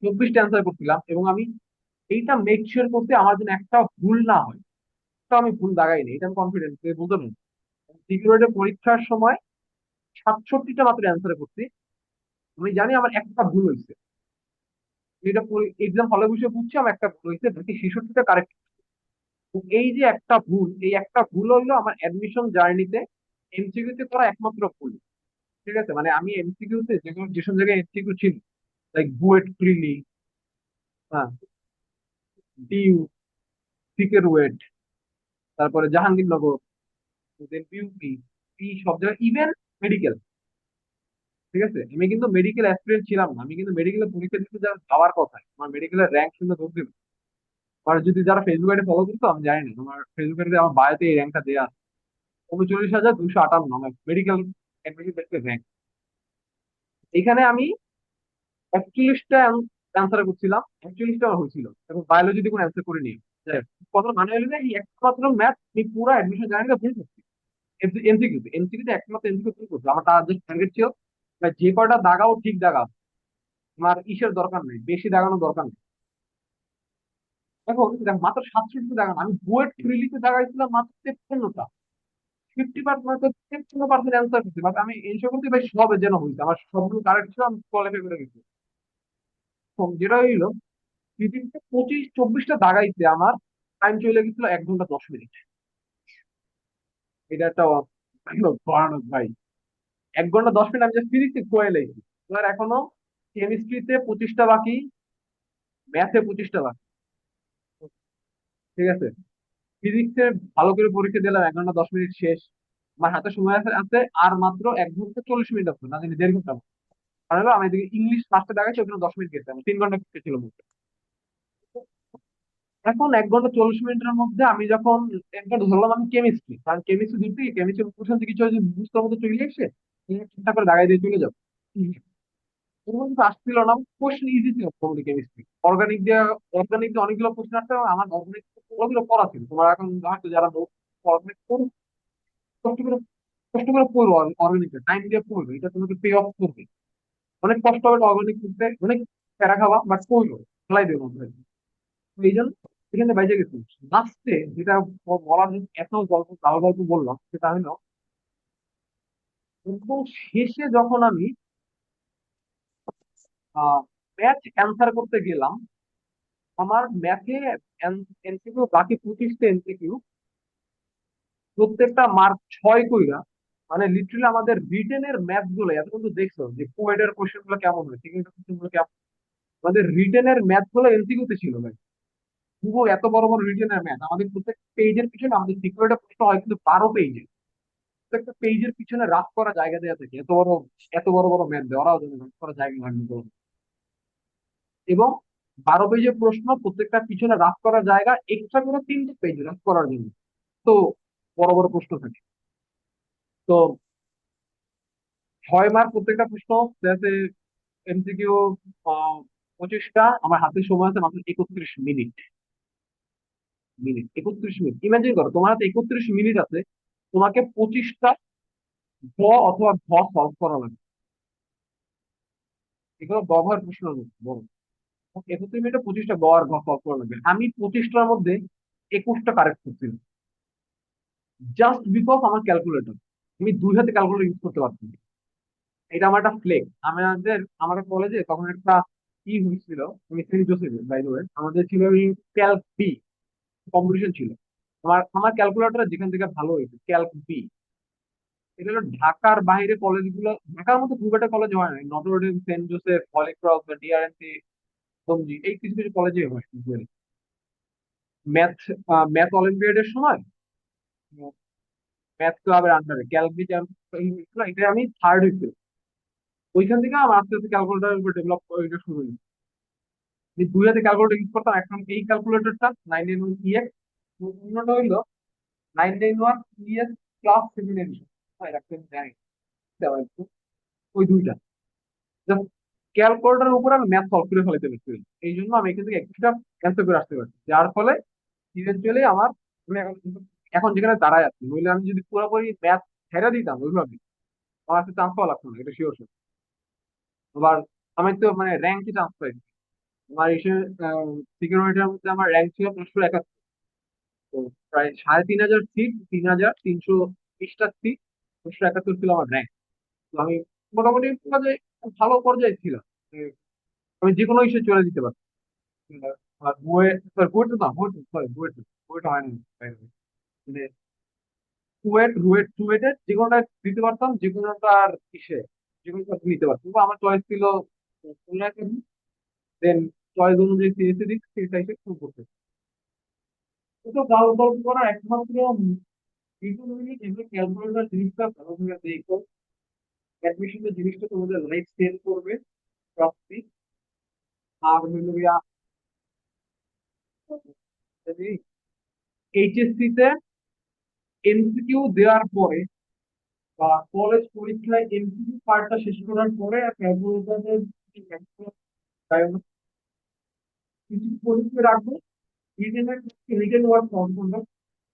24টা অ্যান্সার করছিলাম, এবং আমি এইটা মেক শিওর করতে আমার জন্য একটা ভুল না হয়, তো আমি ভুল দাগাইনি, এটা আমি কনফিডেন্স বলতে পারি। সিকিউরিটি পরীক্ষার সময় 67টা মাত্র অ্যান্সার করছি। আমি জানি আমার একটা ভুল হয়েছে, যেটা এক্সাম হলে বসে বুঝছি আমার একটা ভুল হয়েছে, বাকি 66টা কারেক্ট। এই যে একটা ভুল, এই একটা ভুল হলো আমার অ্যাডমিশন জার্নিতে এমসিকিউ তে করা একমাত্র ভুল। ঠিক আছে, মানে আমি এমসিকিউ তে যেগুলো যেসব জায়গায় এমসিকিউ ছিল, লাইক বুয়েট প্রিলি, হ্যাঁ, ডিউ, সিকের ওয়েট, তারপরে জাহাঙ্গীরনগর, দেন বিউপি, এই সব জায়গায়, ইভেন মেডিকেল। ঠিক আছে, আমি কিন্তু মেডিকেল অ্যাসপিরেন্ট ছিলাম না, আমি কিন্তু মেডিকেলের পরীক্ষা দিতে যাওয়ার কথা, আমার মেডিকেলের র্যাঙ্ক শুনে দৌড় দিল। আর যদি যারা ফেসবুক আইডি ফলো করতো, আমি জানি না, আমার ফেসবুক আইডি আমার বায়োতে এই র্যাঙ্কটা দেওয়া আছে, 39,258 আমার মেডিকেল অ্যাডমিশন র্যাঙ্ক। এখানে আমি 41টা অ্যান্সার করছিলাম, 41টা আমার হয়েছিল, এবং বায়োলজিতে কোনো অ্যান্সার করে নিই। কথা মানে হলো যে এই একমাত্র ম্যাথ আমি পুরো অ্যাডমিশন জার্নিটা ভুল করছি। এমসিকিউতে একমাত্র এমসিকিউ ভুল করছি, আমার তার যে টার্গেট ছিল বা যে কয়টা দাগাও ঠিক দাগাও, আমার ইসের দরকার নেই, বেশি দাগানোর দরকার নেই। এখন দেখ, মাত্র 67টা দাগানো, আমি বুয়েট প্রিলিতে দাগাইছিলাম মাত্র 53টা, 50%, 53% অ্যান্সার করছি, বাট আমি এনশো করতে ভাই সব যেন হয়েছে, আমার সবগুলো কারেক্ট ছিল, আমি কোয়ালিফাই করে গেছি। তো যেটা হইলো, ফিজিক্সে 25-24টা দাগাইতে আমার টাইম চলে গেছিল 1 ঘন্টা 10 মিনিট। এটা একটা ভয়ানক ভাই। 1 ঘন্টা 10 মিনিট আমি জাস্ট ফিজিক্সে কোয়ে লেগেছি। এবার এখনো কেমিস্ট্রিতে 25টা বাকি, ম্যাথে 25টা বাকি। ঠিক আছে, ফিজিক্সে ভালো করে পরীক্ষা দিলাম, 1 ঘন্টা 10 মিনিট শেষ। আমার হাতে সময় আছে আছে আর মাত্র 1 ঘন্টা 40 মিনিট আছে, না জানি 1.5 ঘন্টা। কারণ হলো আমি এদিকে ইংলিশ ফার্স্টে দেখাচ্ছি, ওখানে 10 মিনিট গেছে, আমার 3 ঘন্টা ছিল মোট। এখন 1 ঘন্টা 40 মিনিটের মধ্যে আমি যখন একটা ধরলাম আমি কেমিস্ট্রি, কারণ কেমিস্ট্রি দিতে কেমিস্ট্রি কোশ্চেন কিছু যদি বুঝতে মতো চলে এসে ঠিকঠাক করে দাগাই দিয়ে চলে যাবো। এর মধ্যে তো আসছিল না, কোশ্চেন ইজি ছিল মোটামুটি কেমিস্ট্রি। অর্গানিক দিয়ে অনেকগুলো কোশ্চেন আসছে, এবং আমার অর্গানিক ওগুলো পড়া ছিল। তোমার এখন হয়তো যারা অর্গানিক কষ্ট করে কষ্ট করে পড়বো, অর্গানিকটা টাইম দিয়ে পড়বে, এটা তোমাকে পে অফ করবে। অনেক কষ্ট হবে অর্গানিক করতে, অনেক প্যারা খাওয়া, বাট পড়লো, ফেলাই দেবো মধ্যে। এই জন্য এখানে বাইরে গেছি। লাস্টে যেটা বলার জন্য এত গল্প গাল গল্প বললাম, সেটা হলো একদম শেষে যখন আমি ম্যাথ অ্যান্সার করতে গেলাম, আমার ম্যাথে এমসিকিউ বাকি 25টা এমসিকিউ, প্রত্যেকটা মার্ক 6 কইরা। মানে লিটারালি আমাদের রিটেনের ম্যাথ গুলো এত কিন্তু দেখছো যে কোয়েডের কোশ্চেন গুলো কেমন হয়, ঠিক আছে, কোশ্চেন গুলো কেমন, আমাদের রিটেনের ম্যাথ গুলো এমসিকিউ তে ছিল ভাই। পুরো এত বড় বড় রিটেনের ম্যাথ, আমাদের প্রত্যেক পেজের পিছনে আমাদের সিকিউরিটি প্রশ্ন হয় কিন্তু 12 পেজে। প্রত্যেকটা পেজের পিছনে রাফ করা জায়গা দেওয়া থাকে, এত বড় বড় ম্যাথ দেয়, ওরাও জানে রাফ করা জায়গা লাগবে তো। এবং 12 পেজের প্রশ্ন, প্রত্যেকটা পিছনে রাফ করার জায়গা এক্সট্রা করে 3টে পেজ রাফ করার জন্য। তো বড় বড় প্রশ্ন থাকে। তো 6 মার্ক প্রত্যেকটা প্রশ্ন, যাতে এমসিকিউ 25টা, আমার হাতে সময় আছে মাত্র 31 মিনিট। 31 মিনিট, ইমাজিন করো তোমার হাতে 31 মিনিট আছে, তোমাকে 25টা গ অথবা ঘ সলভ করা লাগবে। এগুলো ব্যবহার প্রশ্ন বড়, 31 মিনিটে 25টা গ আর ঘ সলভ করা লাগবে। আমি 25টার মধ্যে 21টা কারেক্ট করছিলাম, জাস্ট বিকজ আমার ক্যালকুলেটর, আমি 2 হাতে ক্যালকুলেটর ইউজ করতে পারছি না। এটা আমার একটা ফ্লেক্স। আমাদের কলেজে তখন একটা ই হয়েছিল, আমি সেন্ট জোসেফের বাই দ্য ওয়ে, আমাদের ছিল ক্যালক বি কম্পিটিশন ছিল। আমার ক্যালকুলেটর যেখান থেকে ভালো হয়েছে ক্যালক বি। এটা হলো ঢাকার বাইরে কলেজগুলো, ঢাকার মতো খুব একটা কলেজ হয় না, Notre Dame, Saint Joseph, Holy Cross বা ডিআরএনসি, সবজি, এই কিছু কিছু কলেজে হয় ম্যাথ। ম্যাথ অলিম্পিয়াডের সময় ম্যাথ ক্লাবের আন্ডারে ক্যালক বি, এটা আমি থার্ড হয়েছিল। ওইখান থেকে আমার আস্তে আস্তে ক্যালকুলেটারের উপর ডেভেলপ এটা শুরু হয়েছে। আমি 2 হাতে ক্যালকুলেটর ইউজ করতাম, এখন এই ক্যালকুলেটরটা 991 EX, অন্যটা হইলো 991 EX ক্লাস 7 এডিশন। জানি দেওয়া একটু, ওই দুইটা জাস্ট ক্যালকুলেটরের উপর আমি ম্যাথ সলভ করে ফেলাতে পারছি। এই জন্য আমি এখান থেকে একটা ক্যান্সেল করে আসতে পারছি, যার ফলে ইভেন্চুয়ালি আমার, আমি এখন যেখানে দাঁড়ায় আছি, নইলে আমি যদি পুরোপুরি ম্যাথ ছেড়ে দিতাম ওইভাবে, আমার একটা চান্স পাওয়া লাগতো না, এটা শিওর শিওর। আবার আমি তো মানে র্যাঙ্কই চান্স পাইছি। আমার এসে সিকিউরিটির মধ্যে আমার র্যাঙ্ক ছিল 571। তো প্রায় 3,500 সিট, 3,320টা সিট, 571 ছিল আমার র্যাঙ্ক। তো আমি মোটামুটি পর্যায়ে ভালো পর্যায়ে ছিলাম। যে আমি যে কোনো ইসে চলে দিতে পারতাম। আর বুয়েট, সরি বুয়েট না, বুয়েট সরি বুয়েট না, বুয়েট হয়নি by the way। মানে কুয়েট, রুয়েট, চুয়েটে যে কোনোটা দিতে পারতাম, যে কোনোটা আর কিসে যে কোনোটা নিতে পারতাম, কিন্তু আমার চয়েস ছিল খুলনা একাডেমি। দেন চয়েস অনুযায়ী সিএসসি দিক, সেই সাইডে শুরু করতে। তো গাল গল্প করার একমাত্র ইকোনমিক এগুলো ক্যালকুলেটর জিনিসটা ভালো করে দেখো। অ্যাডমিশনের জিনিসটা তোমাদের লাইফ সেভ করবে প্রাপ্তি। আর হইল গিয়া এইচএসসি তে এমসিকিউ দেওয়ার পরে বা কলেজ পরীক্ষায় এমসিকিউ পার্টটা শেষ করার পরে ক্যালকুলেটরের কিছু পরীক্ষা রাখবো। রিটেন ওয়ার্ক সলভ করবো।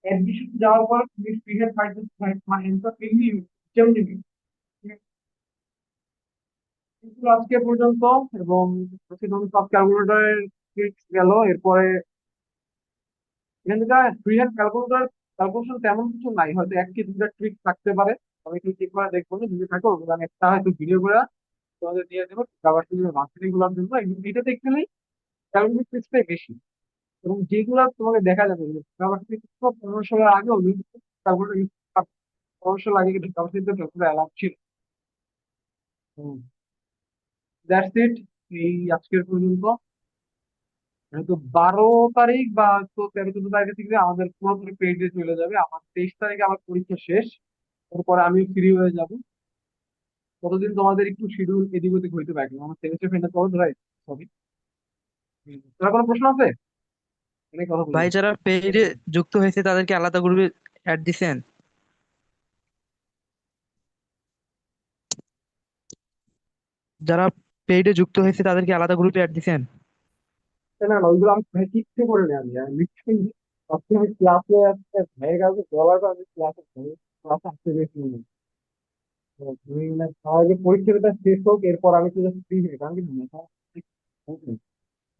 অ্যাডমিশন যাওয়ার পর তুমি ফ্রি হ্যান্ড অ্যান্সার এমনি যেমনি কিন্তু আজকে পর্যন্ত। এবং সব ক্যালকুলেটরের গেল এরপরে এখান থেকে ফ্রি হ্যান্ড ক্যালকুলেটর ক্যালকুলেশন তেমন কিছু নাই, হয়তো এক কি দুটা ট্রিক থাকতে পারে। আমি একটু চেক করে দেখবো না, যদি থাকে ওগুলো আমি একটা হয়তো ভিডিও করে তোমাদের দিয়ে দেবো ভার্সিটি গুলোর জন্য। এটাতে একচুয়ালি ক্যালকুলেশন ট্রিক্সটাই বেশি। এবং যেগুলো তোমাকে দেখা যাবে ভার্সিটি 15 সালের আগে ক্যালকুলেটর 15 সাল আগে কিন্তু ভার্সিটিতে ক্যালকুলেটর অ্যালাউড ছিল। That's it. এই আজকের পর্যন্ত। তো 12 তারিখ বা তো 13-14 তারিখে থেকে আমাদের পুরোপুরি পেজে চলে যাবে। আমার 23 তারিখে আমার পরীক্ষা শেষ। এরপরে আমি ফ্রি হয়ে যাব। ততদিন তোমাদের একটু শিডিউল এদিক ওদিক হইতে পারে, আমার সেমিস্টার ফাইনাল কবে রাইট সবই। তোমার কোনো প্রশ্ন আছে? অনেক কথা বলে ভাই গেছি। যারা পেইডে যুক্ত হয়েছে তাদেরকে আলাদা গ্রুপে অ্যাড দিছেন? যারা পেইডে যুক্ত হয়েছে তাদেরকে আলাদা গ্রুপে অ্যাড দিছেন? না না, ওইগুলো আমি কিচ্ছু করে নেই। আমি লিখছি আজকে আমি ক্লাসে হয়ে গেছে বলার পর আমি ক্লাসে ক্লাসে আসতে বেশি নেই। তো তুমি মানে আমার যে পরীক্ষাটা শেষ হোক, এরপর আমি তো ফ্রি হই, কারণ কি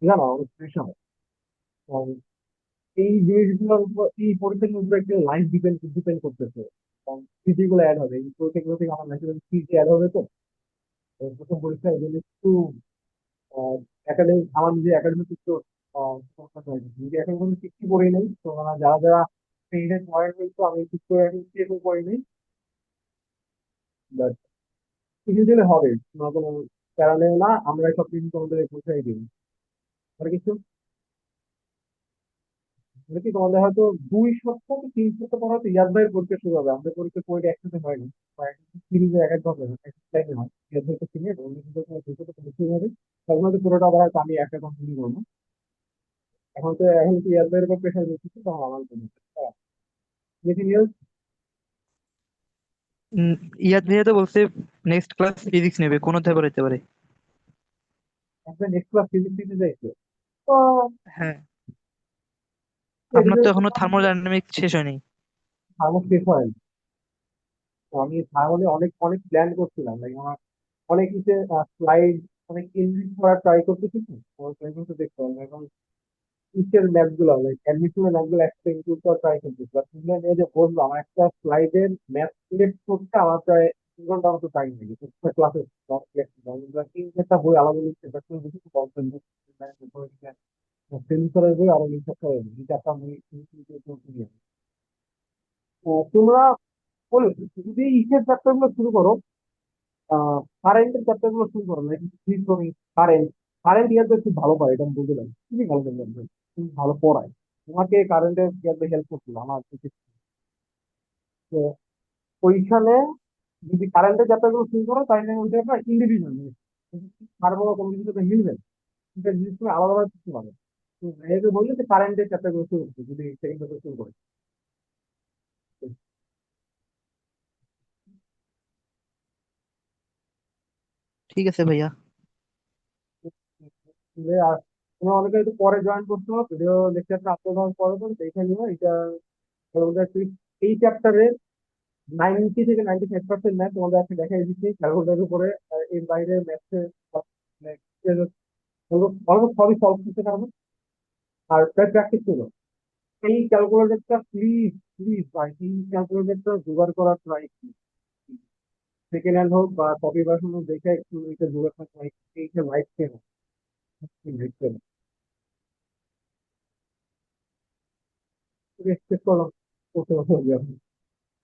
জানো আমার প্রেশার হয়। তো এই জিনিসগুলোর উপর, এই পরীক্ষার উপর একটা লাইফ ডিপেন্ড ডিপেন্ড করতেছে। স্মৃতি গুলো অ্যাড হবে এই পরীক্ষাগুলো থেকে, আমার ন্যাচারাল স্মৃতি অ্যাড হবে। তো তো প্রথম পরীক্ষায় এই জন্য একটু একাডেমিক, আমার নিজে একাডেমিক একটু সমস্যা হয়েছে, নিজে এখন কোনো কিছু করি নাই। তো যারা যারা পেইডে পয়েন্ট হয়েছে আমি কিছু এখন চেকও করি নাই। বাট কিছু দিলে হবে, তোমার কোনো প্যারা নেই না, আমরা সব কিছু তোমাদের পৌঁছাই দিই। আর কিছু মানে কি তোমাদের হয়তো 2 সপ্তাহ কি 3 সপ্তাহ পর হয়তো ইয়াদ ভাইয়ের পরীক্ষা শুরু হবে। আমাদের পরীক্ষা পড়ে একসাথে হয় না, বা সিরিজে এক এক ভাবে হয়, এক টাইমে হয়। ইয়াদ ভাইকে চিনে অন্য কিন্তু 2 সপ্তাহ শুরু হবে। তখন হয়তো পুরোটা আবার হয়তো আমি একা কন্টিনিউ করবো। এখন কি ইয়াদ ভাইয়ের উপর প্রেশার দিচ্ছি, তখন আমার জন্য দেখি নিউজ। উম, ইয়াদ ভাইয়া তো বলছে নেক্সট ক্লাস ফিজিক্স নেবে, কোন অধ্যায় পড়াইতে পারে? একটা নেক্সট ক্লাস ফিজিক্স দিতে যাইছে। তো হ্যাঁ, আপনার তো এখনো থার্মোল থার্মোডাইনামিক্স শেষ হয়নি। শেষ হয়। তো আমি থার্মোলে অনেক অনেক প্ল্যান করছিলাম, লাইক আমার অনেক কিছু স্লাইড অনেক ইনরিড করার ট্রাই করতেছি। তো আমার ট্রাই করতে দেখতে হবে এখন ইসের ম্যাথ গুলো, লাইক অ্যাডমিশনের ম্যাথ গুলো একটা ইনক্লুড করার ট্রাই করতেছি। বাট সেগুলো নিয়ে যে বলবো, আমার একটা স্লাইডের ম্যাথ সিলেক্ট করতে আমার প্রায় 3 ঘন্টা মতো টাইম লাগে ক্লাসে। 3-4টা বই আলাদা লিখতে সেন্সরের বই আরো লিখতে হবে, 2-4টা বই নিয়ে। তোমরা বলো, যদি ইসের চ্যাপ্টার গুলো শুরু করো, কারেন্টের চ্যাপ্টার গুলো শুরু করো, লাইক কারেন্ট কারেন্ট ইয়ার তো খুব ভালো পারে, এটা আমি বলতে পারি, খুবই ভালো পারে, খুব ভালো পড়ায়। তোমাকে কারেন্টের ইয়ারটা হেল্প করছিল আমার physics। তো ওইখানে যদি কারেন্টের চ্যাপ্টার গুলো শুরু করো, তাহলে ওইটা একটা ইন্ডিভিজুয়াল আর বড় কোনো কিছু সাথে মিলবে না। এটা যদি তুমি আলাদা আলাদা কিছু পাবে। তো একে বললে যে কারেন্টের চ্যাপ্টার গুলো শুরু করতে, যদি সেকেন্ড চ্যাপ্টার শুরু করে। ঠিক আছে ভাইয়া। আর তোমরা অনেকে একটু পরে জয়েন করতে হবে, ভিডিও লেকচারটা আপলোড হওয়ার পরে পরে দেখে নিও এটা। তোমাদের এই চ্যাপ্টারে 90 থেকে 95% ম্যাথ তোমাদের আজকে দেখাই দিচ্ছি ক্যালকুলেটারের উপরে। এর বাইরে ম্যাথে অলমোস্ট সবই সলভ করতে পারবো। আর প্র্যাকটিস করো। এই ক্যালকুলেটরটা প্লিজ প্লিজ ভাই, এই ক্যালকুলেটরটা জোগাড় করার ট্রাই। সেকেন্ড হ্যান্ড হোক বা কপি ভার্সন হোক, দেখে একটু এটা জোগাড় থাকবে, এইটা লাইট কেন লাইট কেন এক্সপেক্ট করলাম করতে হবে।